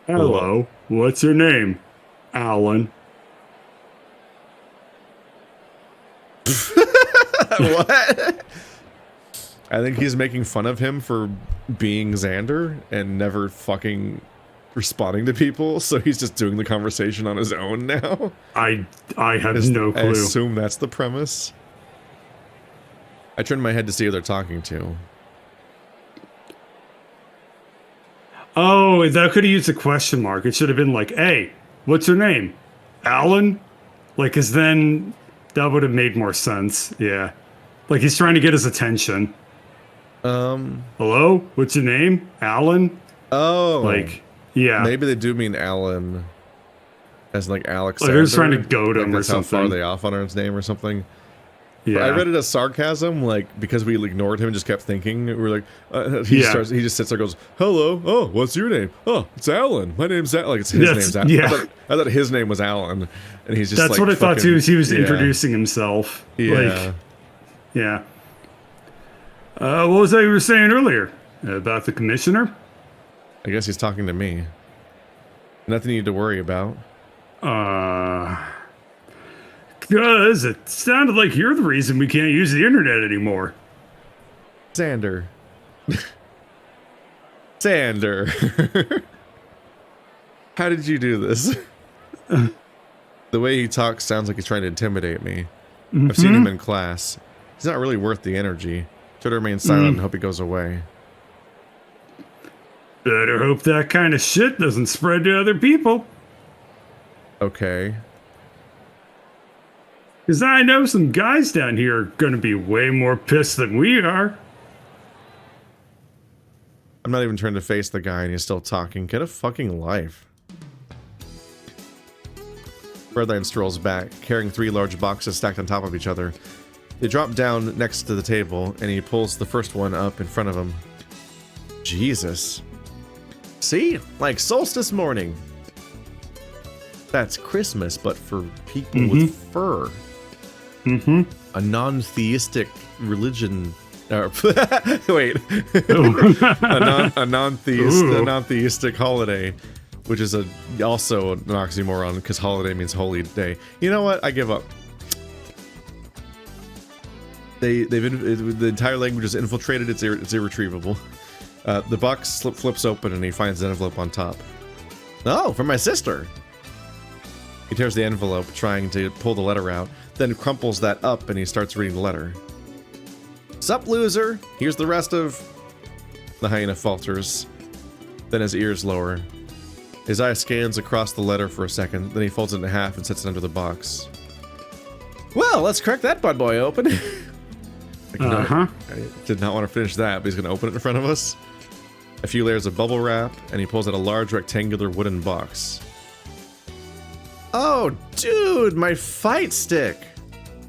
Speaker 1: Hello. What's your name? Alan.
Speaker 2: What? I think he's making fun of him for being Zander and never fucking responding to people, so he's just doing the conversation on his own now. I have no clue. I assume that's the premise. I turned my head to see who they're talking to.
Speaker 1: Oh, that could have used a question mark. It should have been like, hey, what's your name? Alan? Like, cause then that would have made more sense. Yeah. Like he's trying to get his attention. Hello? What's your name? Alan? Oh. Like, yeah.
Speaker 2: Maybe they do mean Alan as like Alex.
Speaker 1: Like they're just trying to goad him or something.
Speaker 2: How far they off on his name or something.
Speaker 1: Yeah.
Speaker 2: I read it as sarcasm, like, because we ignored him and just kept thinking. We were like, he just sits there and goes, hello, oh, what's your name? Oh, it's Alan. My name's Alan. Like, it's his name's Alan.
Speaker 1: Yeah.
Speaker 2: I thought his name was Alan. And he's just
Speaker 1: That's
Speaker 2: like,
Speaker 1: what I thought too, is he was introducing himself.
Speaker 2: Yeah.
Speaker 1: Like, yeah. What was that you were saying earlier? About the commissioner?
Speaker 2: I guess he's talking to me. Nothing you need to worry about.
Speaker 1: Because it sounded like you're the reason we can't use the internet anymore.
Speaker 2: Zander. Zander. How did you do this? The way he talks sounds like he's trying to intimidate me. I've seen him in class. He's not really worth the energy. Try to remain silent and hope he goes away.
Speaker 1: Better hope that kind of shit doesn't spread to other people.
Speaker 2: Okay.
Speaker 1: Because I know some guys down here are going to be way more pissed than we are.
Speaker 2: I'm not even trying to face the guy and he's still talking. Get a fucking life. Redline strolls back, carrying 3 large boxes stacked on top of each other. They drop down next to the table, and he pulls the first one up in front of him. Jesus. See? Like solstice morning. That's Christmas, but for people with fur. A non-theistic religion. Wait. a non-theistic holiday, which is also an oxymoron because holiday means holy day. You know what? I give up. The entire language is infiltrated. It's irretrievable. The box flips open and he finds an envelope on top. Oh, from my sister. He tears the envelope, trying to pull the letter out, then crumples that up and he starts reading the letter. Sup, loser? Here's the rest of... The hyena falters. Then his ears lower. His eye scans across the letter for a second, then he folds it in half and sets it under the box. Well, let's crack that bad boy open. I did not want to finish that, but he's going to open it in front of us. A few layers of bubble wrap, and he pulls out a large rectangular wooden box. Oh, dude, my fight stick.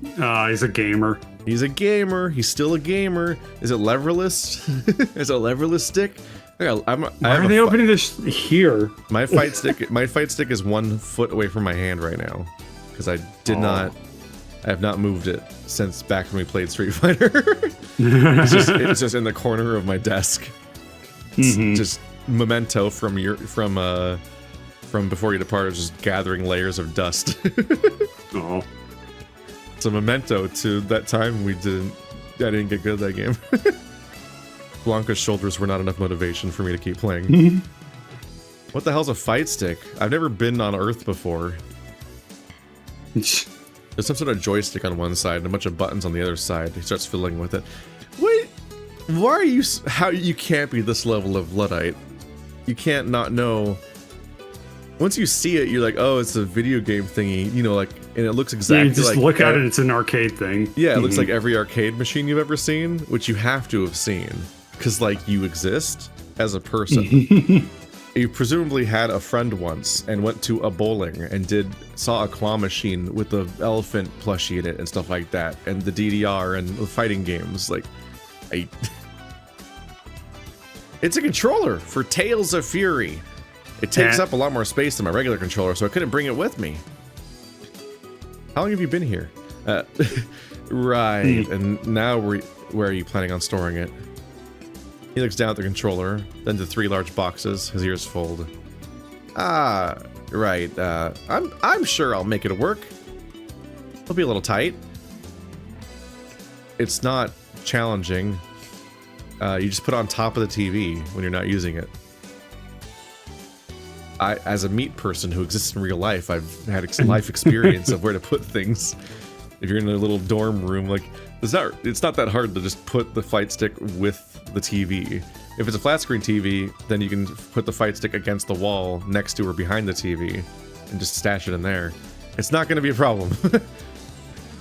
Speaker 1: He's a gamer.
Speaker 2: He's a gamer. He's still a gamer. Is it leverless? Is it a leverless stick? Why
Speaker 1: are they opening this here?
Speaker 2: My fight stick is 1 foot away from my hand right now, because I have not moved it since back when we played Street Fighter. it's just in the corner of my desk. It's just memento from before you departed, just gathering layers of dust.
Speaker 1: Oh.
Speaker 2: It's a memento to that time I didn't get good at that game. Blanca's shoulders were not enough motivation for me to keep playing. What the hell's a fight stick? I've never been on Earth before. There's some sort of joystick on one side and a bunch of buttons on the other side. He starts fiddling with it. Wait, why are you... How you can't be this level of Luddite? You can't not know... Once you see it, you're like, oh, it's a video game thingy, you know, like, and it looks exactly like...
Speaker 1: You just look at it, it's an arcade thing.
Speaker 2: Yeah, it looks like every arcade machine you've ever seen, which you have to have seen. Because, like, you exist as a person. You presumably had a friend once and went to a bowling and saw a claw machine with the elephant plushie in it and stuff like that, and the DDR and the fighting games. Like, it's a controller for Tales of Fury. It takes up a lot more space than my regular controller, so I couldn't bring it with me. How long have you been here? Right, and now where are you planning on storing it? He looks down at the controller, then to 3 large boxes, his ears fold. Ah, right, I'm sure I'll make it work. It'll be a little tight. It's not challenging. You just put it on top of the TV when you're not using it. As a meat person who exists in real life, I've had life experience of where to put things. If you're in a little dorm room, like, it's not that hard to just put the fight stick with the TV. If it's a flat screen TV, then you can put the fight stick against the wall next to or behind the TV and just stash it in there. It's not going to be a problem.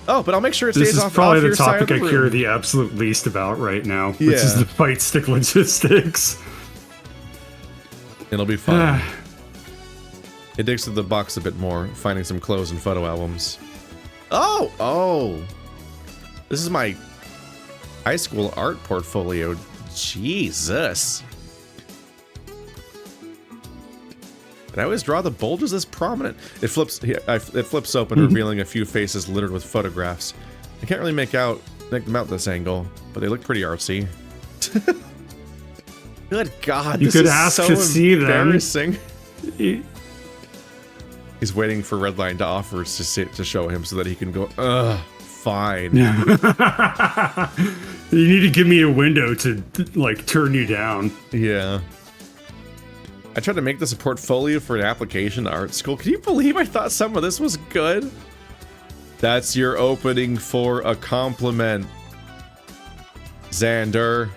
Speaker 2: Oh, but I'll make sure it stays off your side of the room. This is probably the topic I care the absolute least about right now, which is the fight stick logistics. It'll be fun. He digs through the box a bit more, finding some clothes and photo albums. Oh! This is my high school art portfolio. Jesus. And I always draw the bulges as prominent. It flips open, revealing a few faces littered with photographs. I can't really make them out this angle, but they look pretty artsy. Good God,
Speaker 1: you could ask to see them.
Speaker 2: Embarrassing. He's waiting for Redline to offer to show him so that he can go, ugh, fine.
Speaker 1: You need to give me a window to, like, turn you down.
Speaker 2: Yeah. I tried to make this a portfolio for an application to art school. Can you believe I thought some of this was good? That's your opening for a compliment, Zander.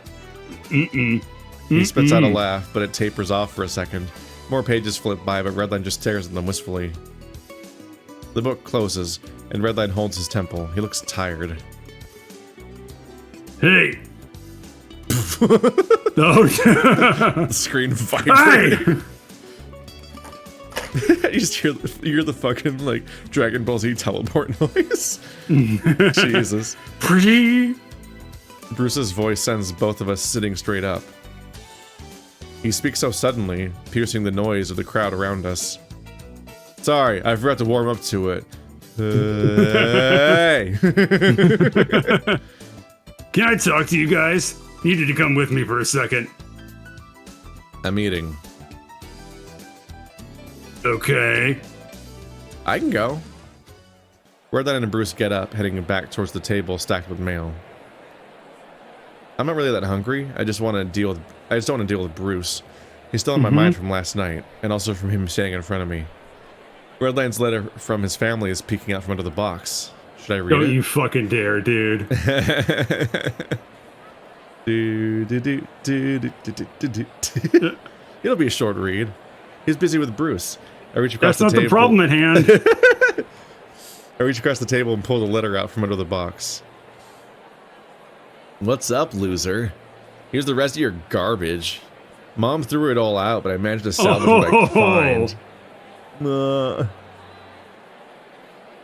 Speaker 2: He spits out a laugh, but it tapers off for a second. More pages flip by, but Redline just stares at them wistfully. The book closes, And Redline holds his temple. He looks tired.
Speaker 1: Hey! Oh,
Speaker 2: The screen vibrates.
Speaker 1: hey!
Speaker 2: You just hear the fucking, like, Dragon Ball Z teleport noise. Jesus.
Speaker 1: Pretty.
Speaker 2: Bruce's voice sends both of us sitting straight up. He speaks so suddenly, piercing the noise of the crowd around us. Sorry, I forgot to warm up to it. Hey!
Speaker 1: Can I talk to you guys? Needed to come with me for a second.
Speaker 2: I'm eating.
Speaker 1: Okay.
Speaker 2: I can go. Redline and Bruce get up, heading back towards the table stacked with mail. I'm not really that hungry. I just don't want to deal with Bruce. He's still on my mind from last night, and also from him standing in front of me. Redline's letter from his family is peeking out from under the box. Should I read it?
Speaker 1: Don't you fucking dare, dude.
Speaker 2: It'll be a short read. He's busy with Bruce. I reach across
Speaker 1: That's
Speaker 2: the
Speaker 1: not
Speaker 2: table.
Speaker 1: the problem at hand.
Speaker 2: I reach across the table and pull the letter out from under the box. What's up, loser? Here's the rest of your garbage. Mom threw it all out, but I managed to salvage what I could find.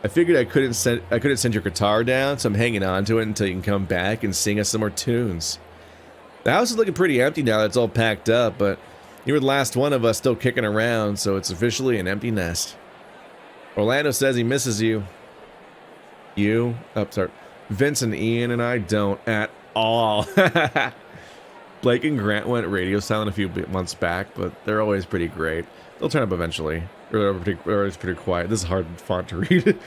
Speaker 2: I figured I couldn't send your guitar down, so I'm hanging on to it until you can come back and sing us some more tunes. The house is looking pretty empty now that it's all packed up, but you were the last one of us still kicking around, so it's officially an empty nest. Orlando says he misses you. Vince and Ian and I don't at all. Blake and Grant went radio silent a few months back, but they're always pretty great. They'll turn up eventually. Or it's pretty quiet. This is hard font to read.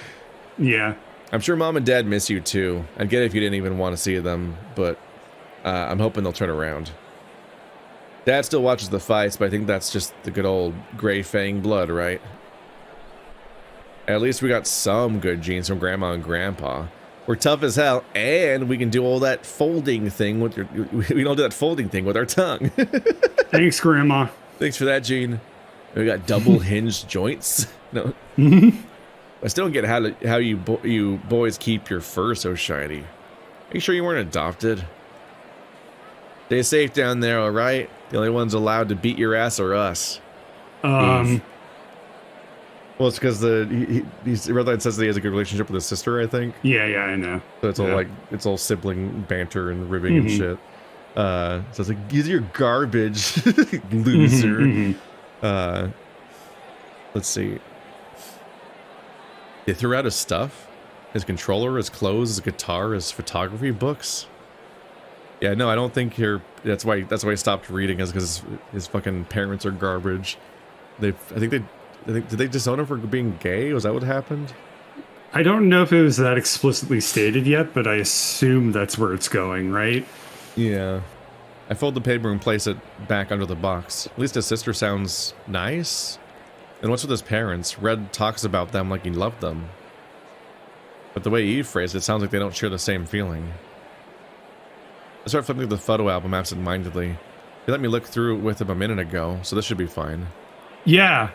Speaker 1: Yeah.
Speaker 2: I'm sure Mom and Dad miss you too. I'd get it if you didn't even want to see them, but I'm hoping they'll turn around. Dad still watches the fights, but I think that's just the good old gray fang blood, right? At least we got some good genes from Grandma and Grandpa. We're tough as hell, and we can do all that folding thing with we don't do that folding thing with our tongue.
Speaker 1: Thanks, Grandma.
Speaker 2: Thanks for that, Gene. We got double hinged joints. No, I still don't get how you boys keep your fur so shiny. Are you sure you weren't adopted? Stay safe down there, all right? The only ones allowed to beat your ass are us. Well, it's because Redline says that he has a good relationship with his sister, I think.
Speaker 1: Yeah, I know.
Speaker 2: So it's all it's all sibling banter and ribbing and shit. So it's like, use your garbage, loser. Let's see. They threw out his stuff, his controller, his clothes, his guitar, his photography books. Yeah, no, I don't think that's why he stopped reading, is because his fucking parents are garbage. Did they disown him for being gay? Was that what happened?
Speaker 1: I don't know if it was that explicitly stated yet, but I assume that's where it's going, right?
Speaker 2: Yeah. I fold the paper and place it back under the box. At least his sister sounds nice. And what's with his parents? Red talks about them like he loved them. But the way Eve phrased it, sounds like they don't share the same feeling. I start flipping through the photo album absent-mindedly. He let me look through it with him a minute ago, so this should be fine.
Speaker 1: Yeah.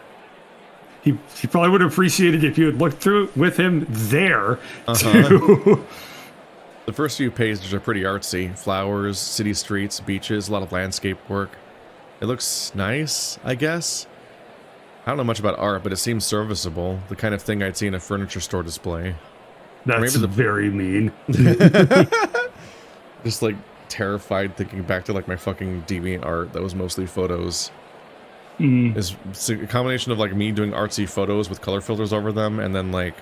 Speaker 1: He probably would have appreciated if you had looked through it with him there, too.
Speaker 2: The first few pages are pretty artsy. Flowers, city streets, beaches, a lot of landscape work. It looks nice, I guess. I don't know much about art, but it seems serviceable. The kind of thing I'd see in a furniture store display.
Speaker 1: That's very mean.
Speaker 2: Just like terrified thinking back to like my fucking DeviantArt that was mostly photos. It's a combination of like me doing artsy photos with color filters over them, and then like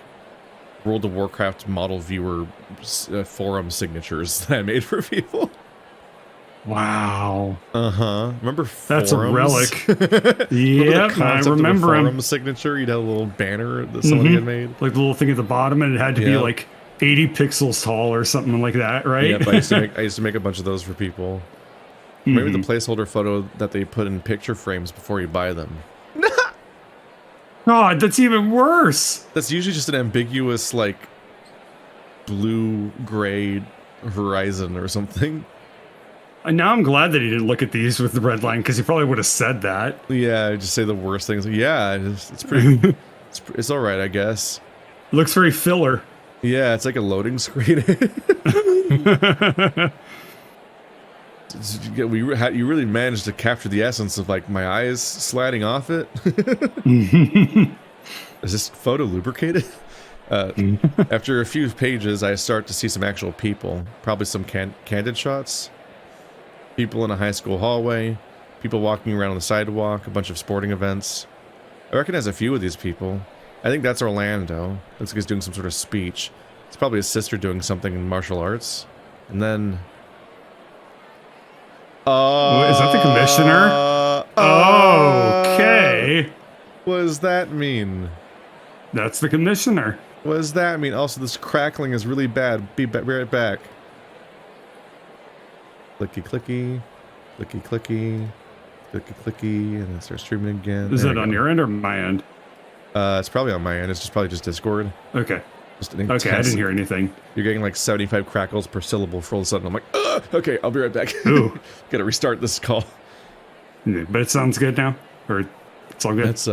Speaker 2: World of Warcraft model viewer forum signatures that I made for people.
Speaker 1: Wow.
Speaker 2: Remember
Speaker 1: That's
Speaker 2: forums?
Speaker 1: a relic. Yep, I remember
Speaker 2: of a
Speaker 1: him.
Speaker 2: forum signature. You'd have a little banner that somebody had made.
Speaker 1: Like the little thing at the bottom, and it had to be like 80 pixels tall or something like that, right?
Speaker 2: Yeah, I used to make a bunch of those for people. Maybe the placeholder photo that they put in picture frames before you buy them.
Speaker 1: God, that's even worse.
Speaker 2: That's usually just an ambiguous, like, blue-gray horizon or something.
Speaker 1: And now I'm glad that he didn't look at these with the red line, because he probably would have said that.
Speaker 2: Yeah, just say the worst things. Yeah, it's pretty... it's all right, I guess.
Speaker 1: Looks very filler.
Speaker 2: Yeah, it's like a loading screen. You really managed to capture the essence of like my eyes sliding off it. Is this photo lubricated? After a few pages, I start to see some actual people. Probably some candid shots. People in a high school hallway. People walking around on the sidewalk. A bunch of sporting events. I recognize a few of these people. I think that's Orlando. Looks like he's doing some sort of speech. It's probably his sister doing something in martial arts. And then...
Speaker 1: Is that the commissioner? Okay.
Speaker 2: What does that mean?
Speaker 1: That's the commissioner.
Speaker 2: What does that mean? Also, this crackling is really bad. Be right back. Clicky clicky. Clicky clicky. Clicky clicky. And then start streaming again.
Speaker 1: Is it on your end or my end?
Speaker 2: It's probably on my end. It's probably just Discord.
Speaker 1: Okay.
Speaker 2: Just an
Speaker 1: okay, I didn't hear anything.
Speaker 2: You're getting like 75 crackles per syllable for all of a sudden. I'm like, ugh! Okay, I'll be right back.
Speaker 1: Ooh.
Speaker 2: Gotta restart this call.
Speaker 1: But it sounds good now? Or it's all good?
Speaker 2: That's,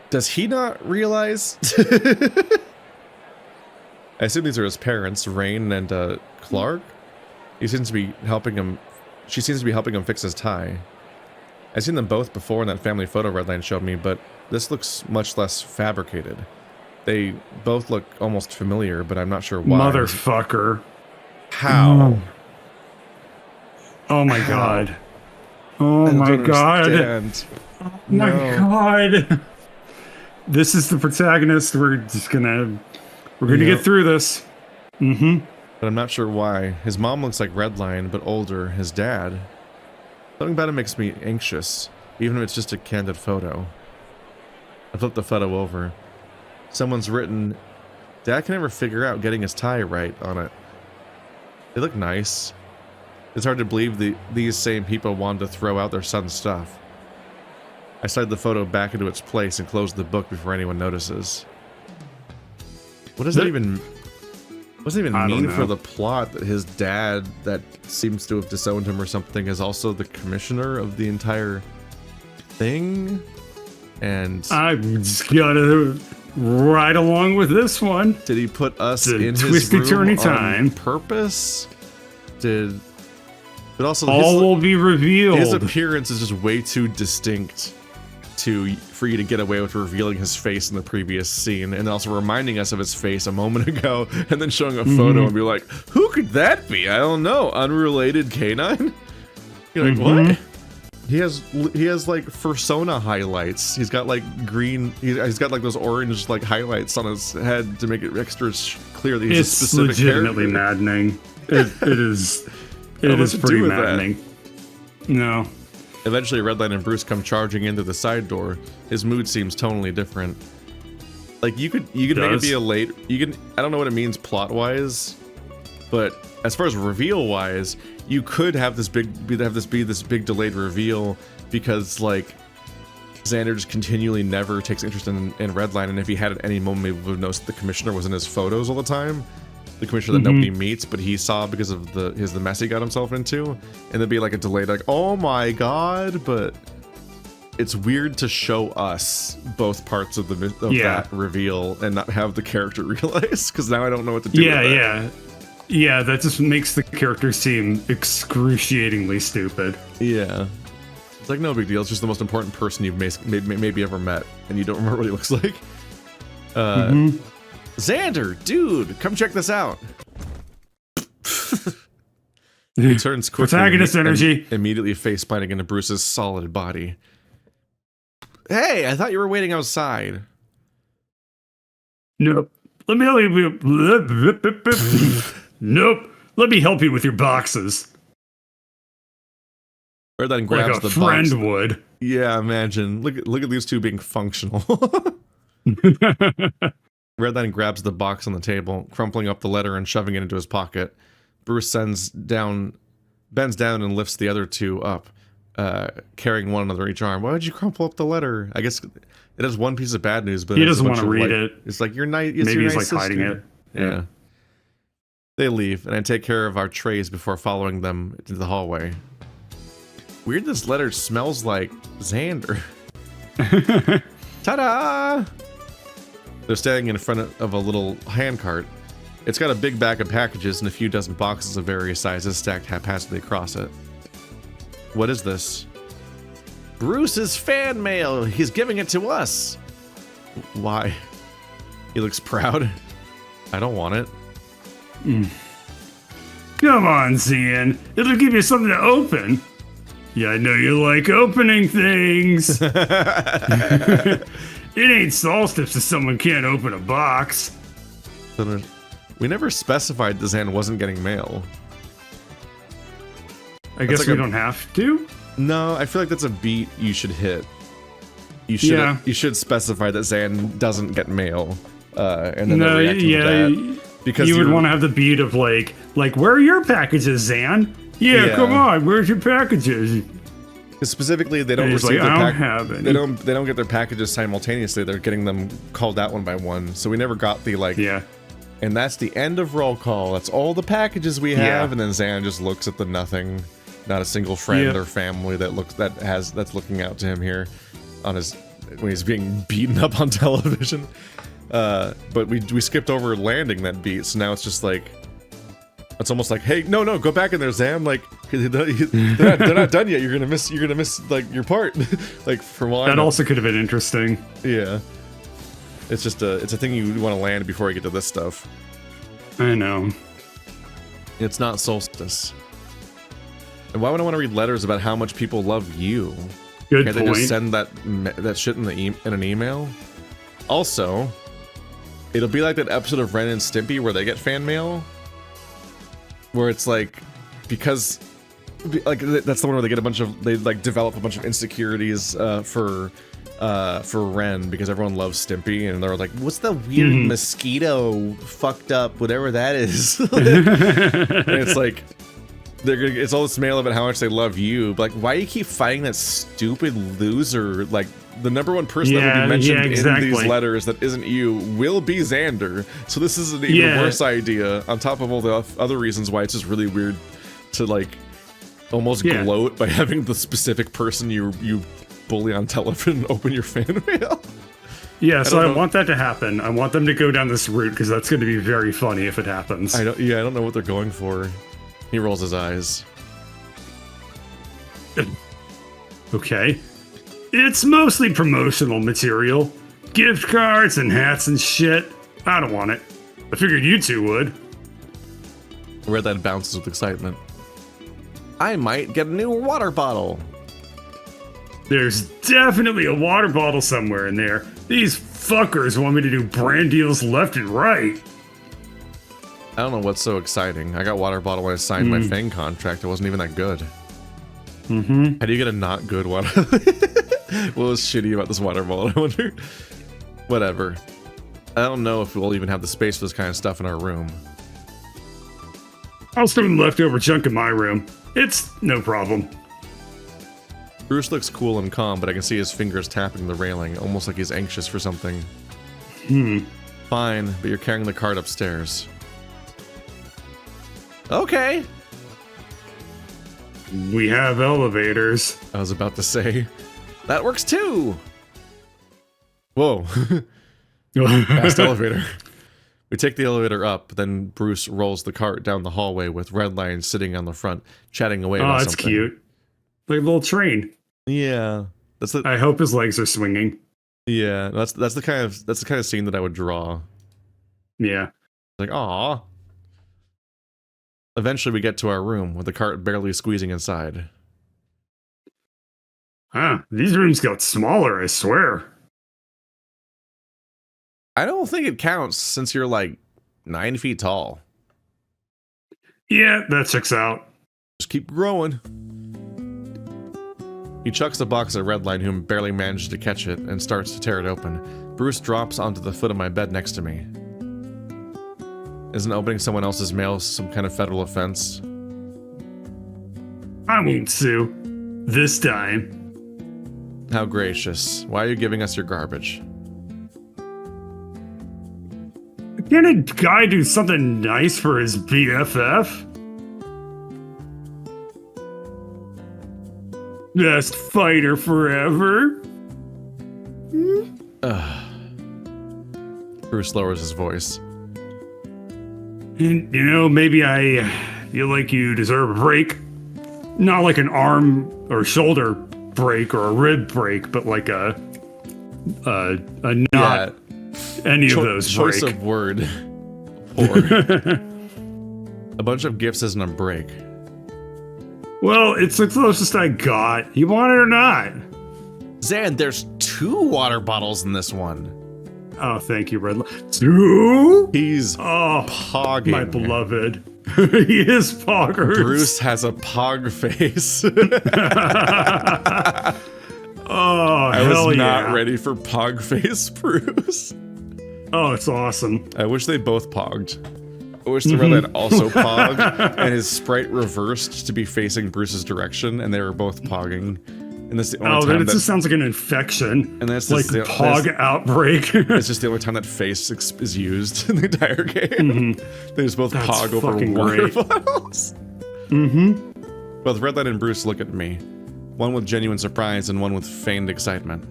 Speaker 2: Does he not realize? I assume these are his parents, Rain and, Clark? He seems to be helping him... She seems to be helping him fix his tie. I've seen them both before in that family photo Redline showed me, but this looks much less fabricated. They both look almost familiar, but I'm not sure why.
Speaker 1: Motherfucker.
Speaker 2: How?
Speaker 1: Oh my god. Oh my god. Oh my god. This is the protagonist. We're gonna get through this. Mm-hmm.
Speaker 2: But I'm not sure why. His mom looks like Redline, but older. His dad... Something about it makes me anxious, even if it's just a candid photo. I flip the photo over. Someone's written, Dad can never figure out getting his tie right on it. They look nice. It's hard to believe these same people wanted to throw out their son's stuff. I slide the photo back into its place and close the book before anyone notices. What does that even... What does it even mean for the plot that his dad, that seems to have disowned him or something, is also the commissioner of the entire thing? And... I
Speaker 1: just gotta ride along with this one.
Speaker 2: Did he put us in his room on purpose? But also...
Speaker 1: All will be revealed.
Speaker 2: His appearance is just way too distinct for you to get away with revealing his face in the previous scene, and also reminding us of his face a moment ago, and then showing a photo and be like, who could that be? I don't know. Unrelated canine? You're like, what? He has like fursona highlights. He's got like green, he's got like those orange like highlights on his head to make it extra clear that he's a specific
Speaker 1: legitimately
Speaker 2: character.
Speaker 1: Maddening. It is pretty maddening. No.
Speaker 2: Eventually, Redline and Bruce come charging into the side door. His mood seems tonally different. Like you could make it be a late. I don't know what it means plot wise, but as far as reveal wise, you could have this be this big delayed reveal because like Zander just continually never takes interest in Redline, and if he had at any moment, maybe would notice the commissioner was in his photos all the time. The commissioner that nobody meets, but he saw because of the mess he got himself into, and there'd be like a delay, like, oh my god, but it's weird to show us both parts of that reveal and not have the character realize, because now I don't know what to do with that.
Speaker 1: Yeah, that just makes the character seem excruciatingly stupid.
Speaker 2: Yeah. It's like, no big deal, it's just the most important person you've maybe ever met, and you don't remember what he looks like. Zander, dude, come check this out. He turns quickly.
Speaker 1: Protagonist energy.
Speaker 2: Immediately face planting into Bruce's solid body. Hey, I thought you were waiting outside.
Speaker 1: Nope. Let me help you. Nope. Let me help you with your boxes.
Speaker 2: Or then grabs
Speaker 1: like a friend would.
Speaker 2: Yeah, imagine. Look at these two being functional. Redline grabs the box on the table, crumpling up the letter and shoving it into his pocket. Bruce bends down and lifts the other two up, carrying one under each arm. Why would you crumple up the letter? I guess it has one piece of bad news, but
Speaker 1: he doesn't want to read it.
Speaker 2: It's like, you're nice.
Speaker 1: Maybe he's like
Speaker 2: sister.
Speaker 1: hiding it.
Speaker 2: Yeah. They leave, and I take care of our trays before following them into the hallway. Weird, this letter smells like Zander. Ta-da! They're standing in front of a little handcart. It's got a big bag of packages and a few dozen boxes of various sizes stacked haphazardly across it. What is this? Bruce's fan mail! He's giving it to us! Why? He looks proud. I don't want it.
Speaker 1: Come on, Zian. It'll give you something to open. Yeah, I know you like opening things. It ain't solstice if someone can't open a box.
Speaker 2: We never specified that Zan wasn't getting mail.
Speaker 1: I guess
Speaker 2: like
Speaker 1: we don't have to?
Speaker 2: No, I feel like that's a beat you should hit. You should you should specify that Zan doesn't get mail. And then they're reacting to that. Because
Speaker 1: you would want to have the beat of like where are your packages, Zan? Yeah, come on, where's your packages?
Speaker 2: Specifically, they don't receive
Speaker 1: like,
Speaker 2: their they don't get their packages simultaneously. They're getting them called out one by one. So we never got the And that's the end of roll call. That's all the packages we have. And then Zan just looks at the nothing. Not a single friend or family that's looking out to him here on his when he's being beaten up on television. But we skipped over landing that beat, so now it's just like it's almost like, hey, no, go back in there, Zam. Like they're not done yet. You're gonna miss like your part. Like for one.
Speaker 1: That also could have been interesting.
Speaker 2: Yeah, it's just it's a thing you want to land before you get to this stuff.
Speaker 1: I know.
Speaker 2: It's not solstice. And why would I want to read letters about how much people love you?
Speaker 1: Good
Speaker 2: Can't
Speaker 1: point.
Speaker 2: they just send that shit in an email? Also, it'll be like that episode of Ren and Stimpy where they get fan mail, where it's like because that's the one where they get develop a bunch of insecurities for Ren because everyone loves Stimpy and they're like, what's the weird mosquito fucked up whatever that is? And it's like. It's all this mail about how much they love you, but like, why do you keep fighting that stupid loser? Like, the #1 person that will be mentioned in these letters that isn't you will be Zander. So this is an even worse idea, on top of all the other reasons why it's just really weird to, like, almost gloat by having the specific person you bully on television open your fan mail.
Speaker 1: Yeah, so I want that to happen. I want them to go down this route, because that's going to be very funny if it happens.
Speaker 2: I don't know what they're going for. He rolls his eyes.
Speaker 1: Okay. It's mostly promotional material. Gift cards and hats and shit. I don't want it. I figured you two would.
Speaker 2: Redline bounces with excitement. I might get a new water bottle.
Speaker 1: There's definitely a water bottle somewhere in there. These fuckers want me to do brand deals left and right.
Speaker 2: I don't know what's so exciting. I got water bottle when I signed my FANG contract. It wasn't even that good. How do you get a not good water? What was shitty about this water bottle, I wonder? Whatever. I don't know if we'll even have the space for this kind of stuff in our room.
Speaker 1: I'll store the leftover junk in my room. It's no problem.
Speaker 2: Bruce looks cool and calm, but I can see his fingers tapping the railing, almost like he's anxious for something. Fine, but you're carrying the cart upstairs. Okay.
Speaker 1: We have elevators.
Speaker 2: I was about to say, that works too. Whoa. Fast elevator. We take the elevator up, then Bruce rolls the cart down the hallway with Redline sitting on the front, chatting away about something.
Speaker 1: Oh, that's cute. Like a little train.
Speaker 2: Yeah.
Speaker 1: I hope his legs are swinging.
Speaker 2: Yeah, that's the kind of scene that I would draw.
Speaker 1: Yeah.
Speaker 2: Like, aw. Eventually we get to our room, with the cart barely squeezing inside.
Speaker 1: Huh, these rooms got smaller, I swear.
Speaker 2: I don't think it counts, since you're like 9 feet tall.
Speaker 1: Yeah, that checks out.
Speaker 2: Just keep growing. He chucks the box at Redline, who barely manages to catch it, and starts to tear it open. Bruce drops onto the foot of my bed next to me. Isn't opening someone else's mail some kind of federal offense?
Speaker 1: I won't sue. This time.
Speaker 2: How gracious. Why are you giving us your garbage?
Speaker 1: Can a guy do something nice for his BFF? Best fighter forever?
Speaker 2: Bruce lowers his voice.
Speaker 1: And, maybe I feel like you deserve a break. Not like an arm or shoulder break or a rib break, but like a not any of those
Speaker 2: choice
Speaker 1: break.
Speaker 2: of word. Poor. A bunch of gifts isn't a break.
Speaker 1: Well, it's the closest I got. You want it or not?
Speaker 2: Zan, there's 2 water bottles in this one.
Speaker 1: Oh, thank you, Red. 2?
Speaker 2: He's
Speaker 1: Oh,
Speaker 2: pogging.
Speaker 1: my beloved. He is poggers.
Speaker 2: Bruce has a pog face.
Speaker 1: Oh,
Speaker 2: I was
Speaker 1: hell
Speaker 2: not
Speaker 1: yeah.
Speaker 2: ready for pog face Bruce.
Speaker 1: Oh, it's awesome.
Speaker 2: I wish they both pogged. I wish the red line also pogged, and his sprite reversed to be facing Bruce's direction, and they were both pogging. And that's the only time
Speaker 1: Then it
Speaker 2: that,
Speaker 1: just sounds like an infection.
Speaker 2: and that's
Speaker 1: like
Speaker 2: just the,
Speaker 1: pog outbreak.
Speaker 2: it's just the only time that face is used in the entire game. They just both
Speaker 1: That's
Speaker 2: pog over
Speaker 1: fucking
Speaker 2: water
Speaker 1: great.
Speaker 2: bottles. Both Red Light and Bruce look at me. One with genuine surprise and one with feigned excitement.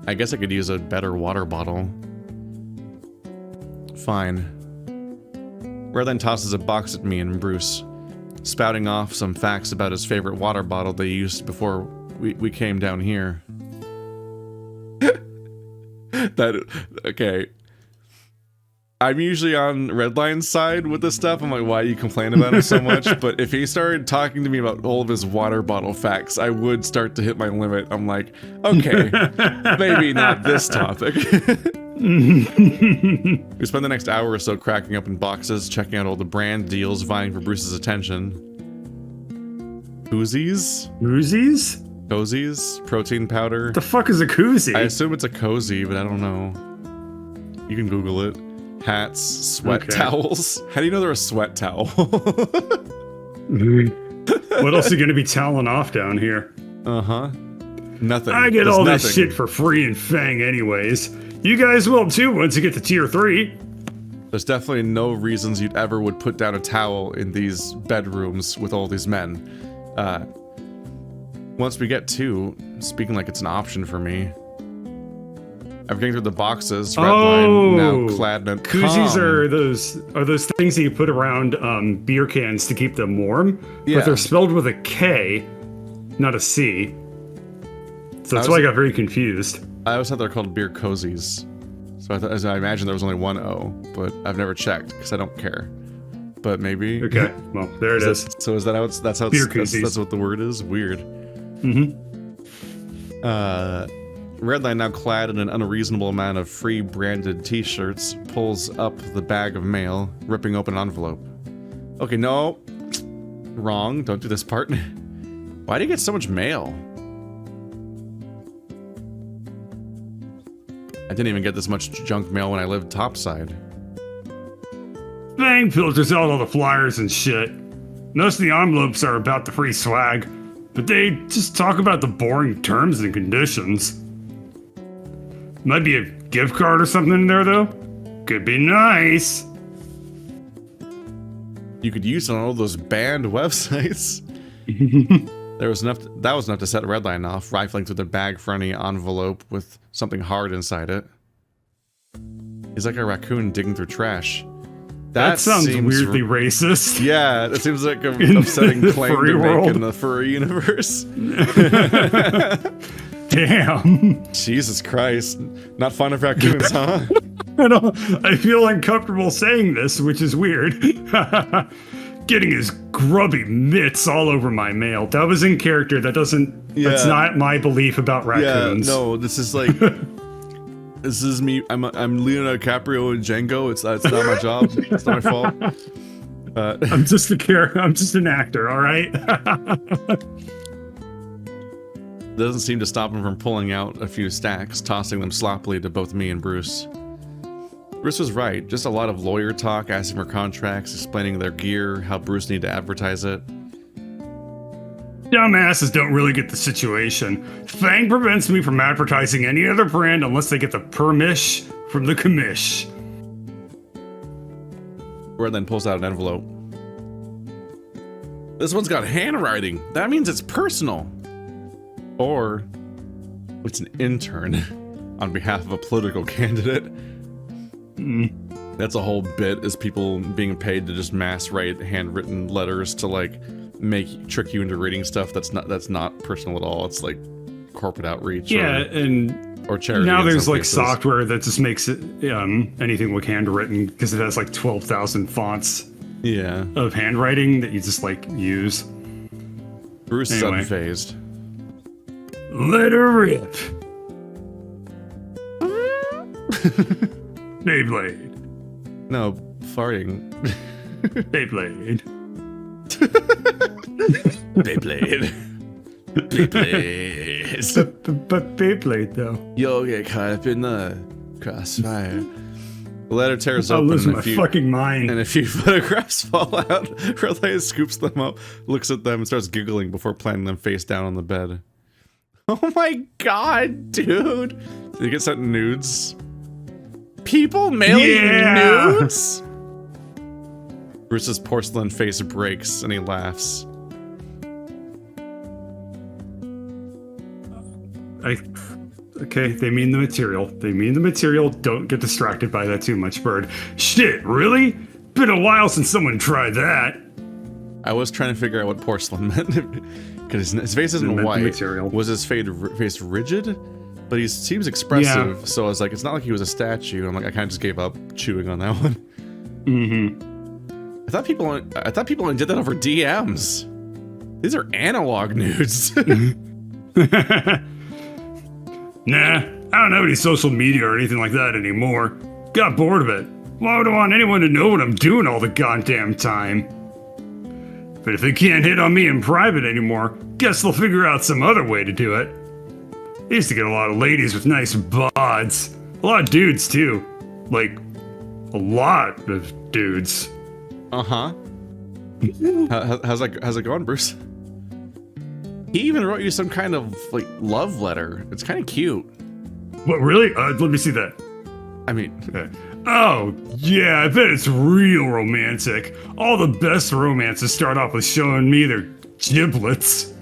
Speaker 2: I guess I could use a better water bottle. Fine. Red then tosses a box at me and Bruce, spouting off some facts about his favorite water bottle they used before we came down here. Okay. I'm usually on Redline's side with this stuff. I'm like, why do you complain about him so much? But if he started talking to me about all of his water bottle facts, I would start to hit my limit. I'm like, okay, maybe not this topic. We spend the next hour or so cracking open boxes, checking out all the brand deals vying for Bruce's attention. Koozies?
Speaker 1: Koozies?
Speaker 2: Cozies? Protein powder?
Speaker 1: What the fuck is a koozie?
Speaker 2: I assume it's a cozy, but I don't know. You can Google it. Hats, sweat towels. How do you know they're a sweat towel?
Speaker 1: What else are you gonna be toweling off down here?
Speaker 2: Uh-huh. Nothing.
Speaker 1: I get
Speaker 2: There's
Speaker 1: all
Speaker 2: nothing.
Speaker 1: this shit for free in FANG anyways. You guys will too once you get to tier 3.
Speaker 2: There's definitely no reasons you'd ever would put down a towel in these bedrooms with all these men. Once we get to, speaking like it's an option for me, I'm getting through the boxes. Redline now clad in a
Speaker 1: koozies are those things that you put around beer cans to keep them warm, but they're spelled with a K, not a C. So that's why I got very confused.
Speaker 2: I always thought they're called beer cozies. So I imagine there was only one O, but I've never checked because I don't care. But maybe.
Speaker 1: Okay, well there it is.
Speaker 2: So is that how it's? That's how
Speaker 1: Beer
Speaker 2: it's.
Speaker 1: koozies.
Speaker 2: That's what the word is. Weird. Redline, now clad in an unreasonable amount of free branded t-shirts, pulls up the bag of mail, ripping open an envelope. Okay, no. Wrong. Don't do this part. Why do you get so much mail? I didn't even get this much junk mail when I lived topside.
Speaker 1: FANG filters out all the flyers and shit. Most of the envelopes are about the free swag, but they just talk about the boring terms and conditions. Might be a gift card or something in there, though. Could be nice.
Speaker 2: You could use it on all those banned websites. That was enough to set Redline off, rifling through the bag-fronty envelope with something hard inside it. He's like a raccoon digging through trash.
Speaker 1: That sounds weirdly racist.
Speaker 2: Yeah, that seems like an upsetting claim to
Speaker 1: world.
Speaker 2: make in the furry universe.
Speaker 1: Damn.
Speaker 2: Jesus Christ. Not fond of raccoons, huh?
Speaker 1: I feel uncomfortable saying this, which is weird. Getting his grubby mitts all over my mail. That was in character. That's
Speaker 2: Yeah.
Speaker 1: not my belief about raccoons.
Speaker 2: Yeah, no, this is like... This is me. I'm Leonardo DiCaprio and Django. It's not my job. It's not my fault.
Speaker 1: I'm just I'm just an actor, all right?
Speaker 2: Doesn't seem to stop him from pulling out a few stacks, tossing them sloppily to both me and Bruce. Bruce was right. Just a lot of lawyer talk, asking for contracts, explaining their gear, how Bruce needed to advertise it.
Speaker 1: Dumbasses don't really get the situation. FANG prevents me from advertising any other brand unless they get the permish from the commish.
Speaker 2: Red then pulls out an envelope. This one's got handwriting. That means it's personal. Or it's an intern. on behalf of a political candidate. That's a whole bit, is people being paid to just mass write handwritten letters to like trick you into reading stuff that's not personal at all. It's like corporate outreach. Or charity.
Speaker 1: Now there's like software that just makes it anything look handwritten because it has like 12,000 fonts.
Speaker 2: Yeah. Of
Speaker 1: handwriting that you just like use.
Speaker 2: Bruce is unfazed.
Speaker 1: Let her rip. Beyblade.
Speaker 2: No, farting.
Speaker 1: Beyblade.
Speaker 2: Beyblade. Beyblade.
Speaker 1: But Beyblade, though.
Speaker 2: You'll get caught up in the crossfire. The letter tears
Speaker 1: I'll
Speaker 2: open.
Speaker 1: lose my fucking mind.
Speaker 2: And a few photographs fall out. Redline scoops them up, looks at them, and starts giggling before planting them face down on the bed. Oh my god, dude. Did you get sent nudes? People mailing nudes? Bruce's porcelain face breaks and he laughs.
Speaker 1: Okay, they mean the material. They mean the material. Don't get distracted by that too much, Bird. Shit, really? Been a while since someone tried that.
Speaker 2: I was trying to figure out what porcelain meant. Because his face isn't white. Was his face rigid? But he seems expressive, so I was like, it's not like he was a statue. I'm like, I kind of just gave up chewing on that one. I thought people only did that over DMs. These are analog nudes.
Speaker 1: Nah, I don't have any social media or anything like that anymore. Got bored of it. Why would I want anyone to know what I'm doing all the goddamn time? But if they can't hit on me in private anymore, guess they'll figure out some other way to do it. I used to get a lot of ladies with nice bods. A lot of dudes, too. Like, a lot of dudes.
Speaker 2: Uh-huh. How's it going, Bruce? He even wrote you some kind of, like, love letter. It's kind of cute.
Speaker 1: What, really? Let me see that.
Speaker 2: I mean...
Speaker 1: Oh, yeah, I bet it's real romantic. All the best romances start off with showing me their giblets.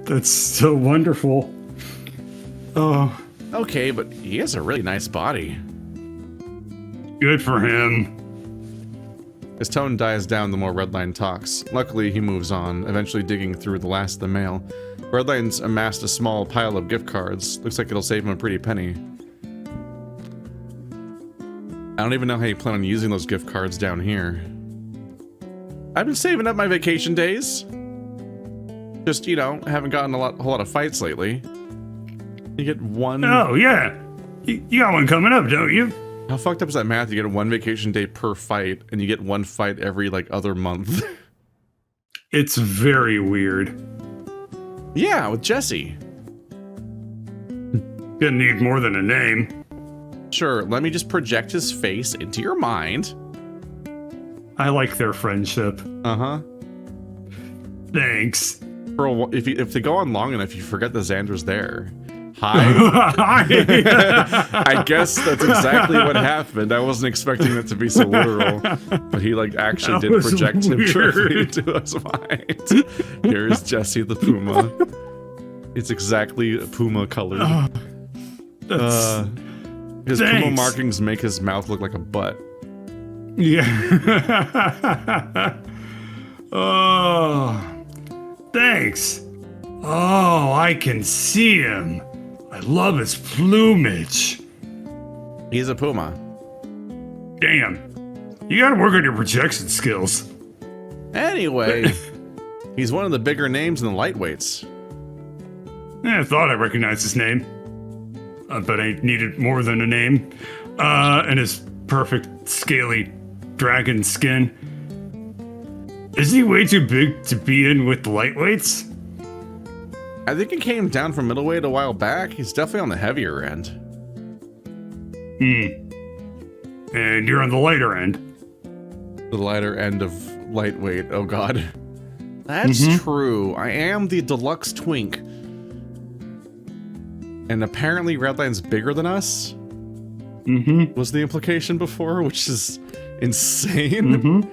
Speaker 1: That's so wonderful. Oh.
Speaker 2: Okay, but he has a really nice body.
Speaker 1: Good for him.
Speaker 2: His tone dies down the more Redline talks. Luckily, he moves on, eventually digging through the last of the mail. Redline's amassed a small pile of gift cards. Looks like it'll save him a pretty penny. I don't even know how you plan on using those gift cards down here. I've been saving up my vacation days. Just, you know, haven't gotten a whole lot of fights lately. You get one...
Speaker 1: Oh, yeah. You got one coming up, don't you?
Speaker 2: How fucked up is that math? You get one vacation day per fight, and you get one fight every, like, other month.
Speaker 1: It's very weird.
Speaker 2: Yeah, with Jesse.
Speaker 1: Gonna need more than a name.
Speaker 2: Sure, let me just project his face into your mind.
Speaker 1: I like their friendship.
Speaker 2: Uh-huh.
Speaker 1: Thanks.
Speaker 2: If they go on long enough, you forget that Zander's there. Hi. I guess that's exactly what happened. I wasn't expecting that to be so literal, but he like actually did project him directly into his mind. Here's Jesse the Puma. It's exactly Puma colored. His Puma markings make his mouth look like a butt.
Speaker 1: Yeah. Oh. Thanks. Oh, I can see him. I love his plumage.
Speaker 2: He's a Puma.
Speaker 1: Damn. You gotta work on your projection skills.
Speaker 2: Anyway, he's one of the bigger names in the lightweights.
Speaker 1: I thought I recognized his name. But I needed more than a name. And his perfect, scaly dragon skin. Isn't he way too big to be in with the lightweights?
Speaker 2: I think he came down from middleweight a while back. He's definitely on the heavier end.
Speaker 1: And you're on the lighter end.
Speaker 2: The lighter end of lightweight, oh god. That's true. I am the deluxe twink. And apparently Redline's bigger than us? Was the implication before, which is insane.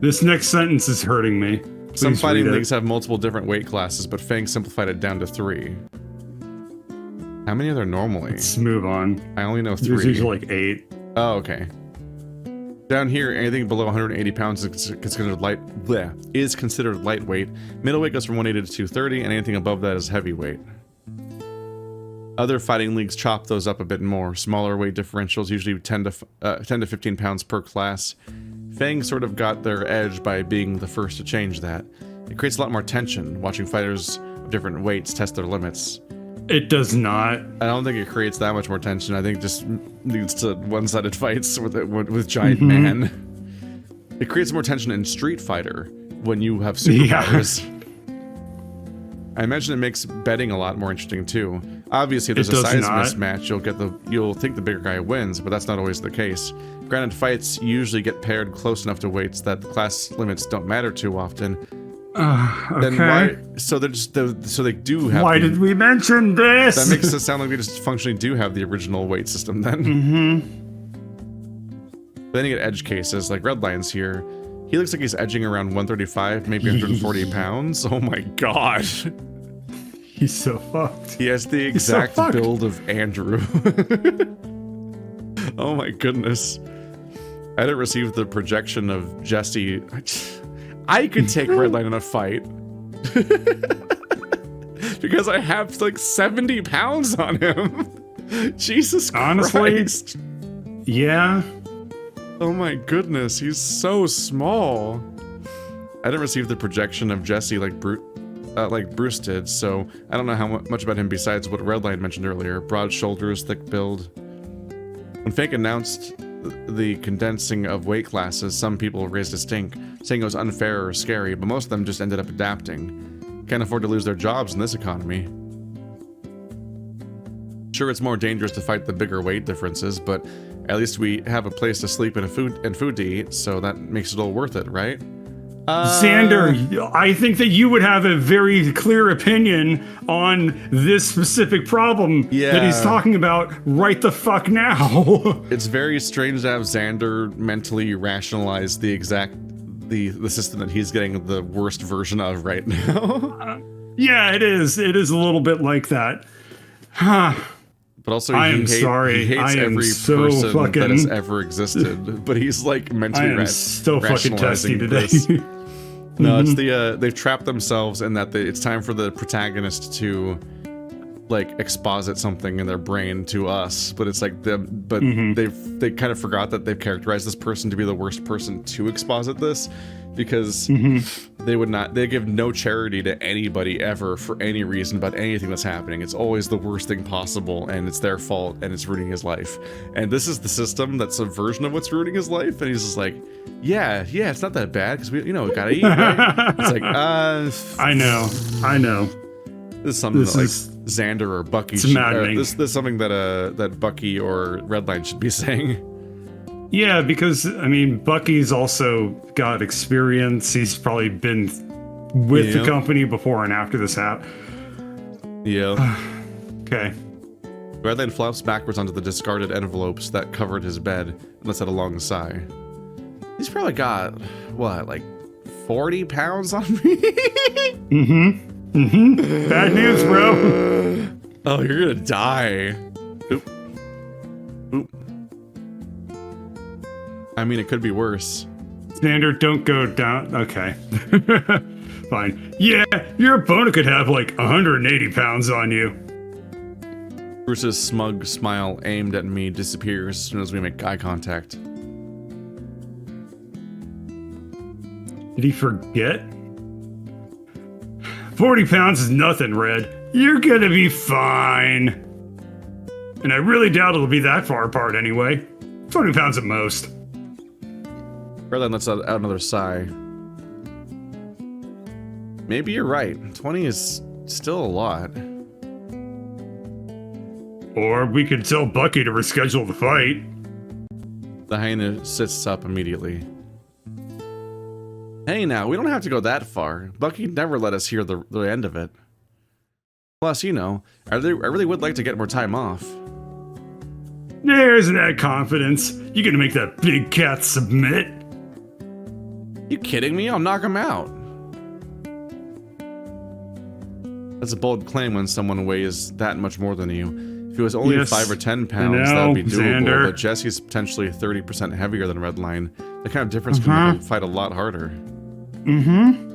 Speaker 1: This next sentence is hurting me. Please
Speaker 2: some fighting leagues have multiple different weight classes, but FANG simplified it down to 3. How many are there normally?
Speaker 1: Let's move on.
Speaker 2: I only know 3.
Speaker 1: There's usually like 8.
Speaker 2: Oh, okay. Down here, anything below 180 pounds is considered lightweight. Middleweight goes from 180 to 230, and anything above that is heavyweight. Other fighting leagues chop those up a bit more. Smaller weight differentials, usually 10 to 15 pounds per class. FANG sort of got their edge by being the first to change that. It creates a lot more tension, watching fighters of different weights test their limits.
Speaker 1: It does not.
Speaker 2: I don't think it creates that much more tension. I think it just leads to one-sided fights with giant man. It creates more tension in Street Fighter when you have superpowers. Yeah. I imagine it makes betting a lot more interesting too. Obviously, if there's a size mismatch, you'll think the bigger guy wins, but that's not always the case. Granted, fights usually get paired close enough to weights that the class limits don't matter too often.
Speaker 1: Okay.
Speaker 2: Then why? So they do have.
Speaker 1: Why did we mention this?
Speaker 2: That makes it sound like they just functionally do have the original weight system then. Then you get edge cases like Redline's here. He looks like he's edging around 135, maybe 140 pounds. Oh my god.
Speaker 1: He's so fucked.
Speaker 2: He has the exact build of Andrew. Oh my goodness. I didn't receive the projection of Jesse. I could take Redline in a fight. Because I have like 70 pounds on him. Jesus Christ.
Speaker 1: Honestly, yeah.
Speaker 2: Oh my goodness, he's so small. I didn't receive the projection of Jesse like Bruce did, so I don't know how much about him besides what Redline mentioned earlier. Broad shoulders, thick build. When FANG announced the condensing of weight classes, some people raised a stink, saying it was unfair or scary, but most of them just ended up adapting. Can't afford to lose their jobs in this economy. Sure, it's more dangerous to fight the bigger weight differences, but at least we have a place to sleep and food to eat, so that makes it all worth it, right?
Speaker 1: Zander, I think that you would have a very clear opinion on this specific problem that he's talking about right the fuck now.
Speaker 2: It's very strange to have Zander mentally rationalize the system that he's getting the worst version of right now.
Speaker 1: Yeah, it is. It is a little bit like that. Huh.
Speaker 2: But also,
Speaker 1: he hates every person
Speaker 2: that has ever existed. But he's like mentally
Speaker 1: fucking testy today.
Speaker 2: No, it's they've trapped themselves in that it's time for the protagonist to like exposit something in their brain to us. But it's like they kind of forgot that they've characterized this person to be the worst person to exposit this, because they give no charity to anybody ever for any reason about anything that's happening. It's always the worst thing possible, and it's their fault, and it's ruining his life. And this is the system that's a version of what's ruining his life, and he's just like, yeah, it's not that bad, because we gotta eat, right? It's like,
Speaker 1: I know.
Speaker 2: This is something that like Zander or Bucky this is something that Bucky or Redline should be saying.
Speaker 1: Yeah, because, I mean, Bucky's also got experience. He's probably been with the company before and after this happened.
Speaker 2: Yeah.
Speaker 1: Okay.
Speaker 2: Redline flops backwards onto the discarded envelopes that covered his bed and lets out a long sigh. He's probably got, what, like 40 pounds on me?
Speaker 1: Bad news, bro.
Speaker 2: Oh, you're gonna die. Oop. I mean, it could be worse.
Speaker 1: Zander, don't go down. Okay. Fine. Yeah, your opponent could have like 180 pounds on you.
Speaker 2: Bruce's smug smile aimed at me disappears as soon as we make eye contact.
Speaker 1: Did he forget? 40 pounds is nothing, Red. You're gonna be fine. And I really doubt it'll be that far apart anyway. 20 pounds at most.
Speaker 2: Redline lets out another sigh. Maybe you're right. 20 is still a lot.
Speaker 1: Or we could tell Bucky to reschedule the fight.
Speaker 2: The hyena sits up immediately. Hey now, we don't have to go that far. Bucky never let us hear the end of it. Plus, I really would like to get more time off.
Speaker 1: There's that confidence. You gonna make that big cat submit?
Speaker 2: You kidding me? I'll knock him out. That's a bold claim when someone weighs that much more than you. If it was only
Speaker 1: Yes,
Speaker 2: 5 or 10
Speaker 1: I
Speaker 2: pounds, that
Speaker 1: know,
Speaker 2: would be doable.
Speaker 1: Zander.
Speaker 2: But Jesse's potentially 30% heavier than Redline. That kind of difference can make a fight a lot harder.
Speaker 1: Mm-hmm.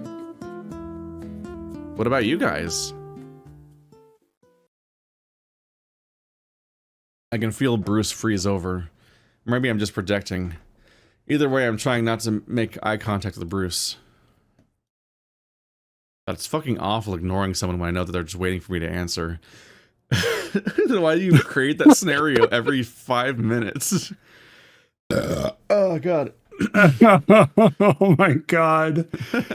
Speaker 2: What about you guys? I can feel Bruce freeze over. Maybe I'm just projecting. Either way, I'm trying not to make eye contact with Bruce. That's fucking awful ignoring someone when I know that they're just waiting for me to answer. Why do you create that scenario every 5 minutes? Oh, God.
Speaker 1: Oh, my God.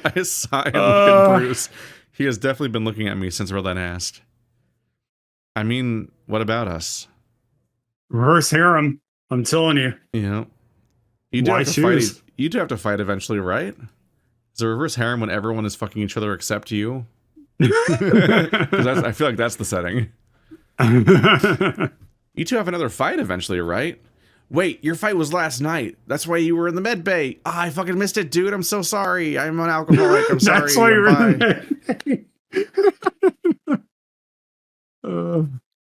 Speaker 2: I sigh and look at Bruce. He has definitely been looking at me since Redline asked. I mean, what about us?
Speaker 1: Reverse harem. I'm telling you.
Speaker 2: You know, you do have to fight. You do have to fight eventually, right? Is a reverse harem when everyone is fucking each other except you? Because I feel like that's the setting. You two have another fight eventually, right? Wait, your fight was last night. That's why you were in the med bay. Oh, I fucking missed it, dude. I'm so sorry. I'm an alcoholic. I'm sorry.
Speaker 1: That's why you're in the med bay.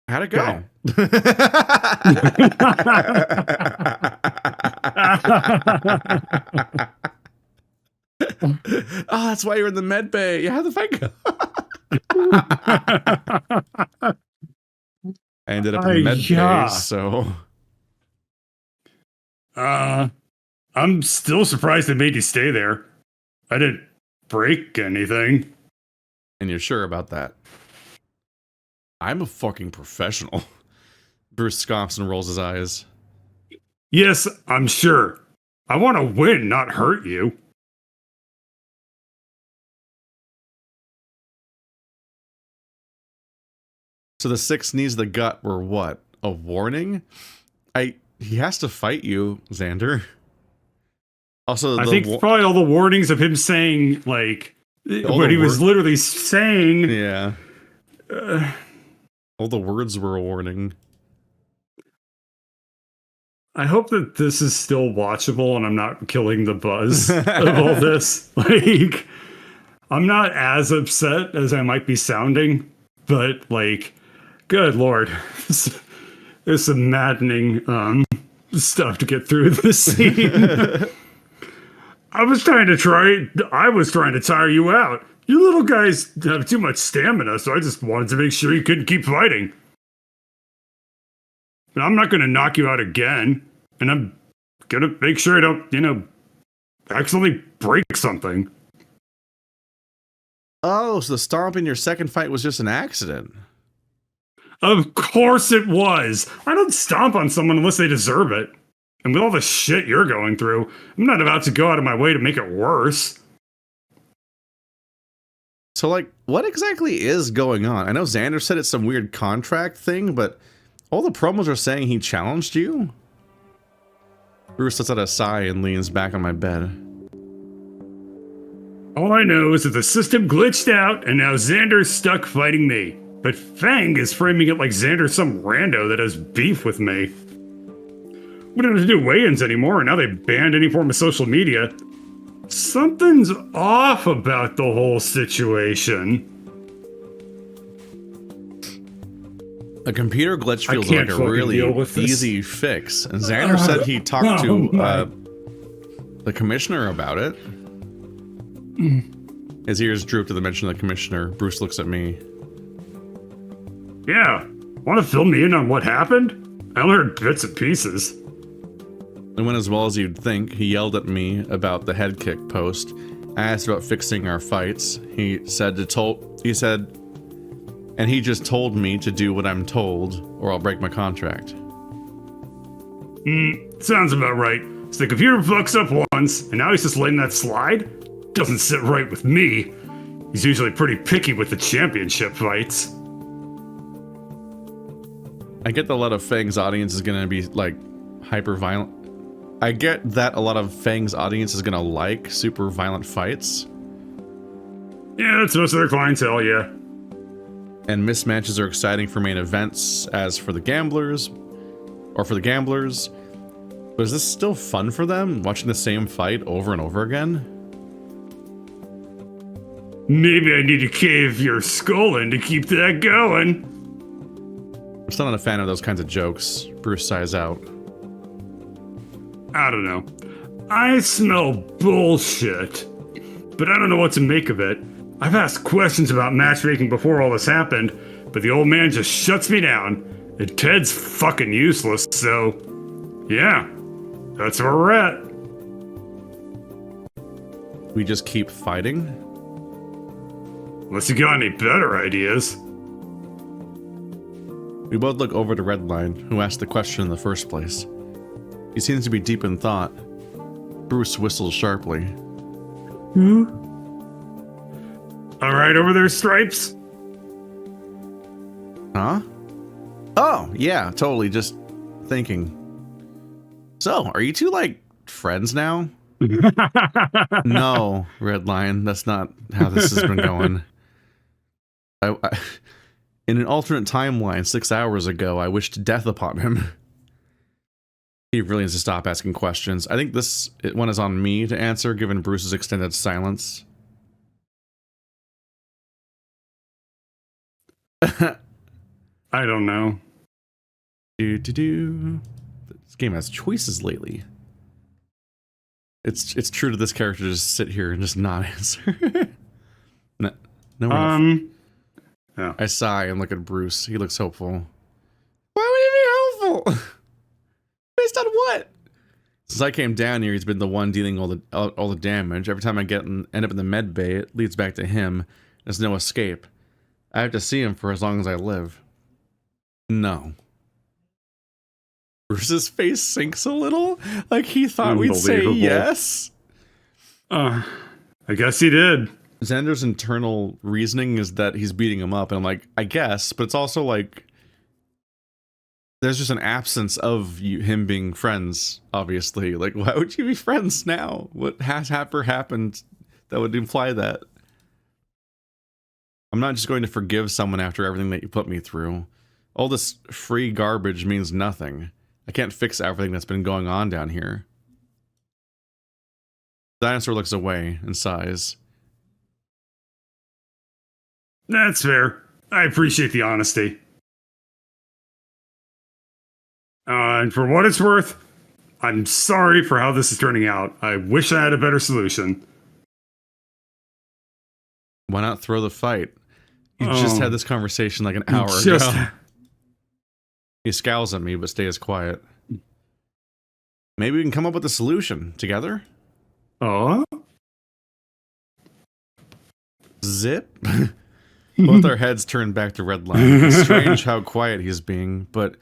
Speaker 2: How'd it go? Oh, that's why you're in the med bay. How'd the fight go? I ended up in the med bay, so...
Speaker 1: I'm still surprised they made you stay there. I didn't break anything.
Speaker 2: And you're sure about that? I'm a fucking professional. Bruce scoffs and rolls his eyes.
Speaker 1: Yes, I'm sure. I want to win, not hurt you.
Speaker 2: So the 6 knees to the gut were what? A warning? He has to fight you, Zander. Also,
Speaker 1: I think probably all the warnings of him saying, like, what he was literally saying.
Speaker 2: Yeah. All the words were a warning.
Speaker 1: I hope that this is still watchable and I'm not killing the buzz of all this. Like, I'm not as upset as I might be sounding, but, like, good Lord. There's some maddening stuff to get through this scene. I was trying to tire you out. You little guys have too much stamina, so I just wanted to make sure you couldn't keep fighting. And I'm not going to knock you out again, and I'm going to make sure I don't, accidentally break something.
Speaker 2: Oh, so the stomp in your second fight was just an accident.
Speaker 1: Of course it was. I don't stomp on someone unless they deserve it. And with all the shit you're going through, I'm not about to go out of my way to make it worse.
Speaker 2: So, like, what exactly is going on? I know Zander said it's some weird contract thing, but all the promos are saying he challenged you? Bruce lets out a sigh and leans back on my bed.
Speaker 1: All I know is that the system glitched out, and now Xander's stuck fighting me. But FANG is framing it like Xander's some rando that has beef with me. We don't have to do weigh-ins anymore, and now they banned any form of social media. Something's off about the whole situation.
Speaker 2: A computer glitch feels like a really easy fix. And Zander said he talked to the commissioner about it. His ears droop to the mention of the commissioner. Bruce looks at me.
Speaker 1: Yeah, want to fill me in on what happened? I only heard bits and pieces.
Speaker 2: It went as well as you'd think. He yelled at me about the head kick post. I asked about fixing our fights. He just told me to do what I'm told, or I'll break my contract.
Speaker 1: Sounds about right. So the computer fucks up once, and now he's just letting that slide? Doesn't sit right with me. He's usually pretty picky with the championship fights.
Speaker 2: I get that a lot of FANG's audience is gonna be, like, hyper violent. I get that a lot of FANG's audience is gonna like super violent fights.
Speaker 1: Yeah, that's most of their clientele, yeah.
Speaker 2: And mismatches are exciting for main events, as for the gamblers. But is this still fun for them, watching the same fight over and over again?
Speaker 1: Maybe I need to cave your skull in to keep that going.
Speaker 2: Still not a fan of those kinds of jokes. Bruce sighs out.
Speaker 1: I don't know. I smell bullshit, but I don't know what to make of it. I've asked questions about matchmaking before all this happened, but the old man just shuts me down, and Ted's fucking useless, so yeah, that's where we're at.
Speaker 2: We just keep fighting?
Speaker 1: Unless you got any better ideas.
Speaker 2: We both look over to Redline, who asked the question in the first place. He seems to be deep in thought. Bruce whistles sharply.
Speaker 1: All right, over there, Stripes?
Speaker 2: Huh? Oh, yeah, totally, just thinking. So, are you two, like, friends now? No, Redline, that's not how this has been going. In an alternate timeline 6 hours ago, I wished death upon him. He really needs to stop asking questions. I think this one is on me to answer, given Bruce's extended silence.
Speaker 1: I don't know.
Speaker 2: This game has choices lately. It's true to this character to just sit here and just not answer. No one.
Speaker 1: Yeah.
Speaker 2: I sigh and look at Bruce. He looks hopeful. Why would he be hopeful? Based on what? Since I came down here, he's been the one dealing all the damage. Every time I end up in the med bay, it leads back to him. There's no escape. I have to see him for as long as I live. No. Bruce's face sinks a little, like he thought we'd say yes.
Speaker 1: I guess he did.
Speaker 2: Zander's internal reasoning is that he's beating him up, and I'm like, I guess, but it's also like there's just an absence of him being friends, obviously. Like, why would you be friends now? What has happened that would imply that? I'm not just going to forgive someone after everything that you put me through. All this free garbage means nothing. I can't fix everything that's been going on down here. The dinosaur looks away and sighs.
Speaker 1: That's fair. I appreciate the honesty. And for what it's worth, I'm sorry for how this is turning out. I wish I had a better solution.
Speaker 2: Why not throw the fight? You just had this conversation like an hour ago. He scowls at me, but stays quiet. Maybe we can come up with a solution together?
Speaker 1: Oh?
Speaker 2: Zip? Both our heads turn back to Redline. It's strange how quiet he's being, but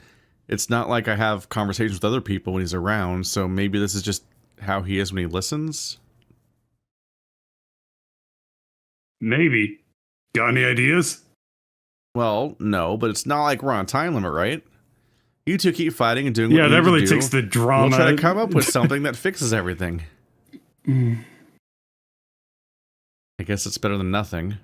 Speaker 2: it's not like I have conversations with other people when he's around, so maybe this is just how he is when he listens?
Speaker 1: Maybe. Got any ideas?
Speaker 2: Well, no, but it's not like we're on a time limit, right? You two keep fighting and doing what you
Speaker 1: that
Speaker 2: need
Speaker 1: really
Speaker 2: to do.
Speaker 1: takes the drama.
Speaker 2: We'll try to come up with something that fixes everything. I guess it's better than nothing.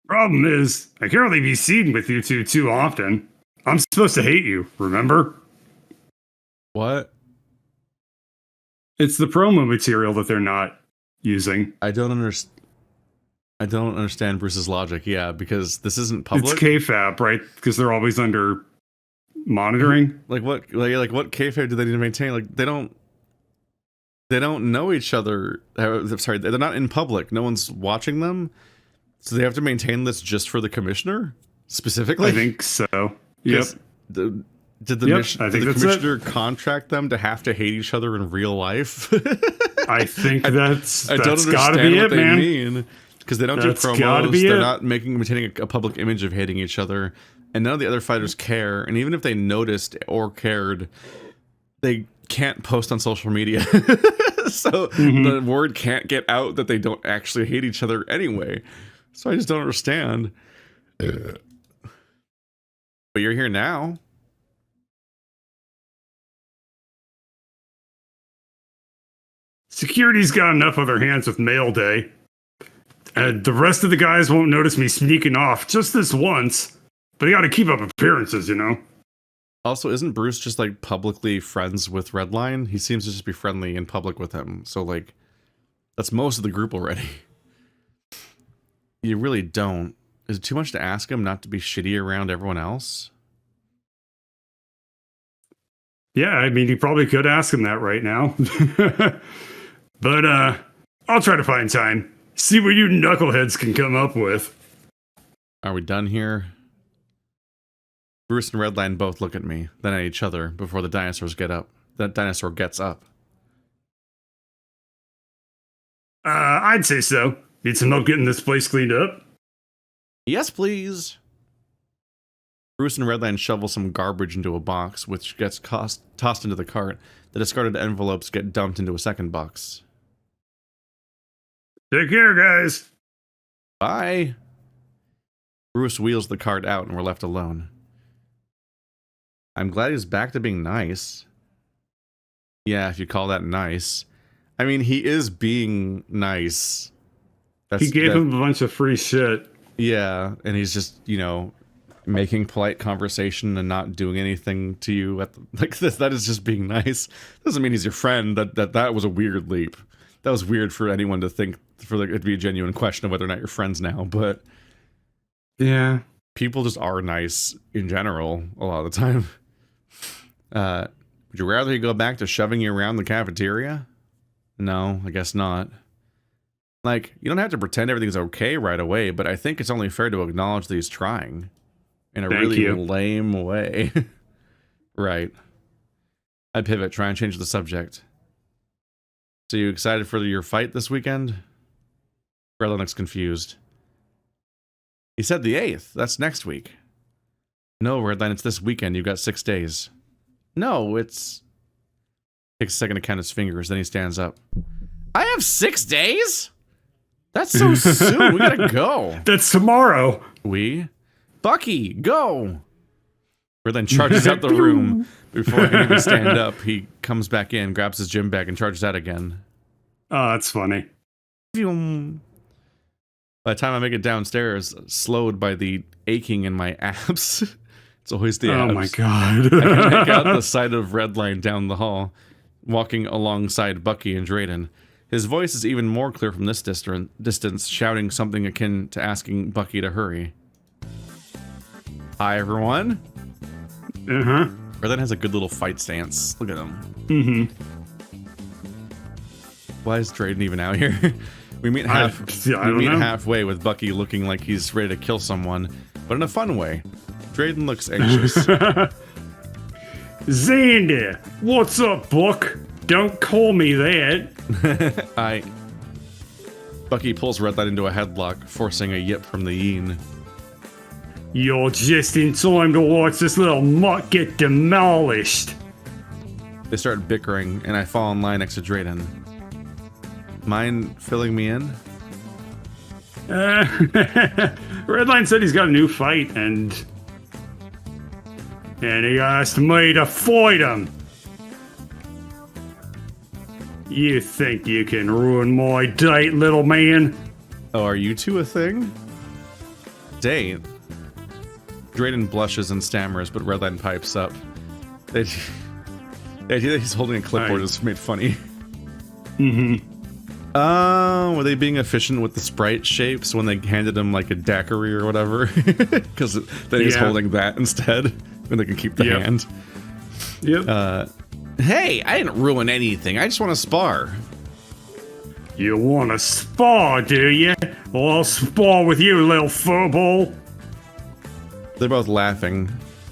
Speaker 1: Problem is, I can't really be seen with you two too often. I'm supposed to hate you, remember?
Speaker 2: What?
Speaker 1: It's the promo material that they're not using.
Speaker 2: I don't understand Bruce's logic. Yeah, because this isn't public.
Speaker 1: It's kayfabe, right? Because they're always under monitoring.
Speaker 2: Like what kayfabe do they need to maintain? Like they don't know each other. Sorry, they're not in public. No one's watching them. So they have to maintain this just for the commissioner specifically.
Speaker 1: I think so. Yep.
Speaker 2: Did the commissioner contract them to have to hate each other in real life?
Speaker 1: I think that's
Speaker 2: I don't understand
Speaker 1: gotta be
Speaker 2: what
Speaker 1: it,
Speaker 2: they
Speaker 1: man.
Speaker 2: mean. Because they don't do promos, they're not maintaining a public image of hating each other, and none of the other fighters care. And even if they noticed or cared, they can't post on social media, so the word can't get out that they don't actually hate each other anyway. So I just don't understand. But you're here now.
Speaker 1: Security's got enough on their hands with mail day. And the rest of the guys won't notice me sneaking off just this once. But I gotta keep up appearances, you know?
Speaker 2: Also, isn't Bruce just, like, publicly friends with Redline? He seems to just be friendly in public with him. So, like, that's most of the group already. You really don't. Is it too much to ask him not to be shitty around everyone else?
Speaker 1: Yeah, I mean, you probably could ask him that right now. But I'll try to find time. See what you knuckleheads can come up with.
Speaker 2: Are we done here? Bruce and Redline both look at me, then at each other before the dinosaurs get up. That dinosaur gets up.
Speaker 1: I'd say so. Need some help getting this place cleaned up?
Speaker 2: Yes, please. Bruce and Redline shovel some garbage into a box, which gets tossed into the cart. The discarded envelopes get dumped into a second box.
Speaker 1: Take care, guys.
Speaker 2: Bye. Bruce wheels the cart out and we're left alone. I'm glad he's back to being nice. Yeah, if you call that nice. I mean, he is being nice.
Speaker 1: He gave him a bunch of free shit. Yeah,
Speaker 2: and he's just, you know, making polite conversation and not doing anything to you at like this. That is just being nice. Doesn't mean he's your friend. That was a weird leap. That was weird for anyone to think, for it to be a genuine question of whether or not you're friends now. But
Speaker 1: yeah,
Speaker 2: people just are nice in general a lot of the time. Would you rather he go back to shoving you around the cafeteria? No, I guess not. Like, you don't have to pretend everything's okay right away, but I think it's only fair to acknowledge that he's trying. In a really lame way. Right. I pivot, try and change the subject. So you excited for your fight this weekend? Redline looks confused. He said the 8th. That's next week. No, Redline, it's this weekend. You've got 6 days. No, it's... Takes a second to count his fingers, then he stands up. I have 6 days? That's so soon. We gotta go.
Speaker 1: That's tomorrow.
Speaker 2: Bucky, go! Redline charges out the room. Before he can even stand up, he comes back in, grabs his gym bag, and charges out again.
Speaker 1: Oh, that's funny.
Speaker 2: By the time I make it downstairs, slowed by the aching in my abs. It's always the abs.
Speaker 1: Oh my god.
Speaker 2: I can make out the side of Redline down the hall, walking alongside Bucky and Drayden. His voice is even more clear from this distance, shouting something akin to asking Bucky to hurry. Hi, everyone.
Speaker 1: Uh-huh.
Speaker 2: Redline has a good little fight stance. Look at him.
Speaker 1: Mm-hmm.
Speaker 2: Why is Drayden even out here? We meet halfway with Bucky looking like he's ready to kill someone, but in a fun way. Drayden looks anxious.
Speaker 1: Zander, what's up, Buck? Don't call me that.
Speaker 2: Bucky pulls Redline into a headlock, forcing a yip from the yin.
Speaker 1: You're just in time to watch this little mutt get demolished.
Speaker 2: They start bickering, and I fall in line next to Drayden. Mind filling me in?
Speaker 1: Redline said he's got a new fight, and he asked me to fight him. You think you can ruin my date, little man?
Speaker 2: Oh, are you two a thing? Date? Drayden blushes and stammers, but Redline pipes up. The idea that he's holding a clipboard is made funny.
Speaker 1: Mm-hmm.
Speaker 2: Were they being efficient with the sprite shapes when they handed him like a daiquiri or whatever? Because then he's holding that instead, and they can keep the hand.
Speaker 1: Yep.
Speaker 2: Hey, I didn't ruin anything. I just want to spar.
Speaker 1: You want to spar, do you? Well, I'll spar with you, little furball.
Speaker 2: They're both laughing,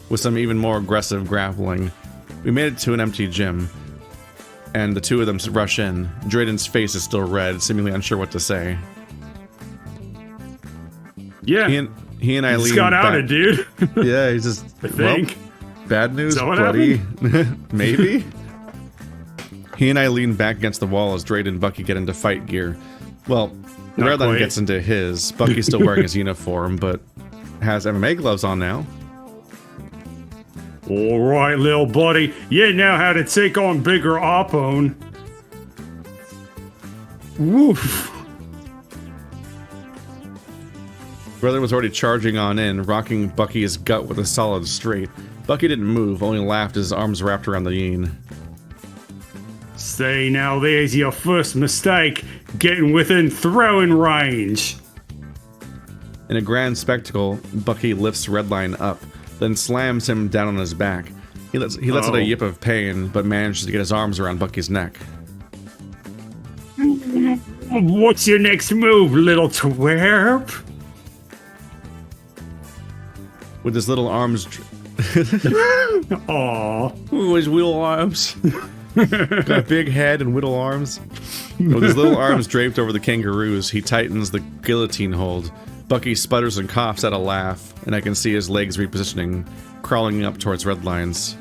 Speaker 2: with some even more aggressive grappling. We made it to an empty gym, and the two of them rush in. Drayden's face is still red, seemingly unsure what to say.
Speaker 1: Yeah.
Speaker 2: He and Eileen...
Speaker 1: He got outed, dude.
Speaker 2: Yeah, he's just...
Speaker 1: I think.
Speaker 2: Well, bad news, buddy. Maybe? He and I lean back against the wall as Drayden and Bucky get into fight gear. Well, Redline gets into his. Bucky's still wearing his uniform, but has MMA gloves on now.
Speaker 1: Alright, little buddy. You know how to take on bigger Oppone. Woof.
Speaker 2: Redline was already charging on in, rocking Bucky's gut with a solid straight. Bucky didn't move, only laughed as his arms wrapped around the yin.
Speaker 1: Say now, there's your first mistake, getting within throwing range.
Speaker 2: In a grand spectacle, Bucky lifts Redline up, then slams him down on his back. He lets out a yip of pain, but manages to get his arms around Bucky's neck.
Speaker 1: What's your next move, little twerp?
Speaker 2: With his little arms...
Speaker 1: Aww.
Speaker 2: Ooh, his little arms. Got a big head and little arms. With his little arms draped over the kangaroos, he tightens the guillotine hold. Bucky sputters and coughs at a laugh, and I can see his legs repositioning, crawling up towards Redline's.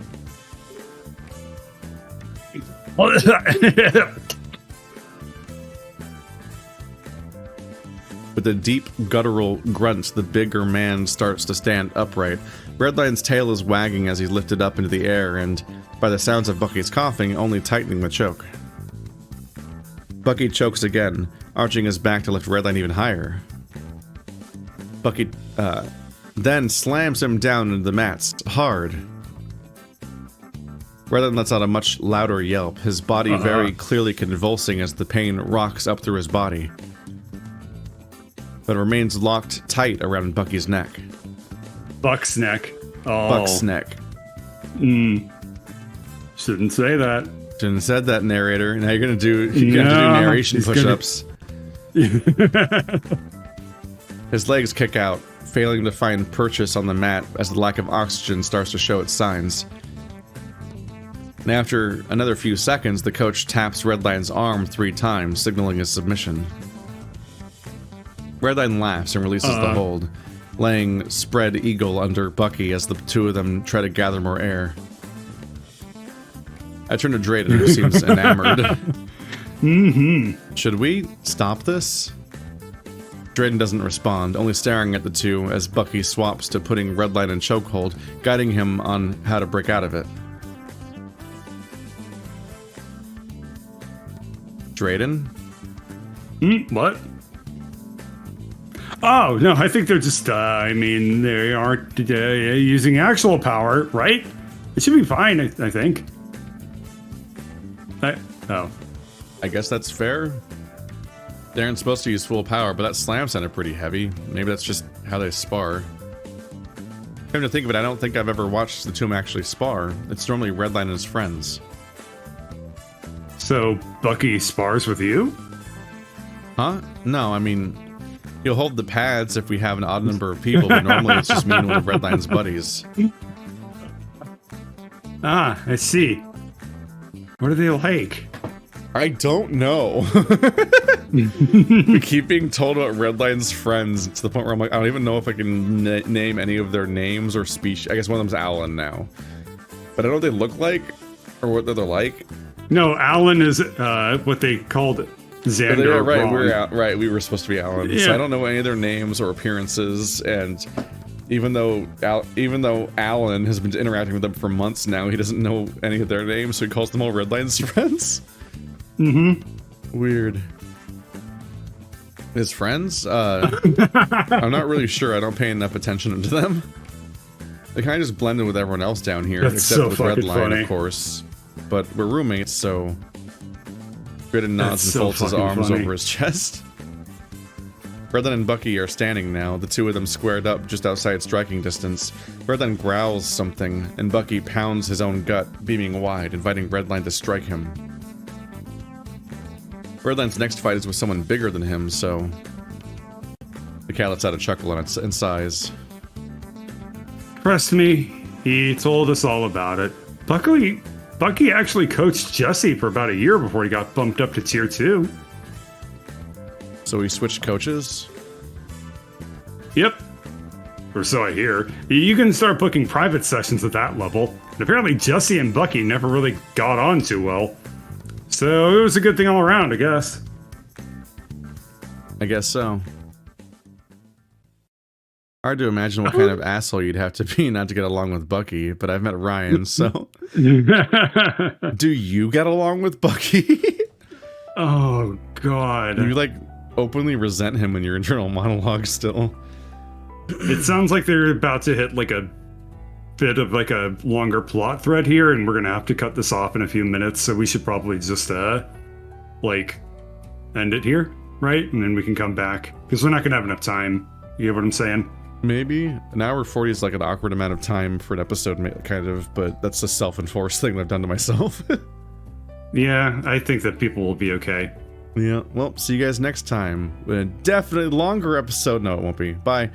Speaker 2: With a deep, guttural grunt, the bigger man starts to stand upright. Redline's tail is wagging as he's lifted up into the air, and, by the sounds of Bucky's coughing, only tightening the choke. Bucky chokes again, arching his back to lift Redline even higher. Bucky, then slams him down into the mats, hard. Redline lets out a much louder yelp, his body very clearly convulsing as the pain rocks up through his body. But remains locked tight around Bucky's neck.
Speaker 1: Buck's neck. Oh.
Speaker 2: Buck's neck.
Speaker 1: Shouldn't say that.
Speaker 2: Shouldn't have said that, narrator. Now you're gonna do narration push-ups. His legs kick out, failing to find purchase on the mat as the lack of oxygen starts to show its signs. And after another few seconds, the coach taps Redline's arm 3 times, signaling his submission. Redline laughs and releases the hold, laying spread eagle under Bucky as the two of them try to gather more air. I turn to Drayden, who seems enamored. Should we stop this? Drayden doesn't respond, only staring at the two as Bucky swaps to putting Redline in chokehold, guiding him on how to break out of it. Drayden?
Speaker 1: What? Oh, no, I think they're just, I mean, they aren't using actual power, right? It should be fine, I think.
Speaker 2: I guess that's fair. They aren't supposed to use full power, but that slam sounded pretty heavy. Maybe that's just how they spar. Come to think of it, I don't think I've ever watched the two of them actually spar. It's normally Redline and his friends.
Speaker 1: So, Bucky spars with you?
Speaker 2: Huh? No, I mean, he'll hold the pads if we have an odd number of people, but normally it's just me and one of Redline's buddies.
Speaker 1: Ah, I see. What are they like?
Speaker 2: I don't know. We keep being told about Redline's friends to the point where I'm like, I don't even know if I can name any of their names or species. I guess one of them's Alan now. But I don't know what they look like or what they're like.
Speaker 1: No, Alan is what they called Zander.
Speaker 2: Right, we were supposed to be Alan. Yeah. So I don't know any of their names or appearances, and even though Alan has been interacting with them for months now, he doesn't know any of their names, so he calls them all Redline's friends. Weird. His friends? I'm not really sure. I don't pay enough attention to them. They kind of just blend in with everyone else down here, except with Redline, of course. But we're roommates, so Drayden nods and folds his arms over his chest. Redline and Bucky are standing now, the two of them squared up just outside striking distance. Redline growls something, and Bucky pounds his own gut, beaming wide, inviting Redline to strike him. Redline's next fight is with someone bigger than him, so the cat lets out a chuckle and sighs.
Speaker 1: Trust me, he told us all about it. Bucky actually coached Jesse for about a year before he got bumped up to tier 2.
Speaker 2: So we switched coaches?
Speaker 1: Yep. Or so I hear. You can start booking private sessions at that level. And apparently Jesse and Bucky never really got on too well. So it was a good thing all around, I guess.
Speaker 2: I guess so. Hard to imagine what kind of asshole you'd have to be not to get along with Bucky, but I've met Ryan, so... Do you get along with Bucky?
Speaker 1: Oh, God.
Speaker 2: You, like, openly resent him in your internal monologue still.
Speaker 1: It sounds like they're about to hit, like, a bit of, like, a longer plot thread here, and we're gonna have to cut this off in a few minutes, so we should probably just, like, end it here, right? And then we can come back, because we're not gonna have enough time. You get what I'm saying?
Speaker 2: Maybe an hour 40 is like an awkward amount of time for an episode, kind of, but that's a self-enforced thing that I've done to myself.
Speaker 1: Yeah, I think that people will be okay.
Speaker 2: Yeah, well, see you guys next time. A definitely longer episode. No, it won't be. Bye.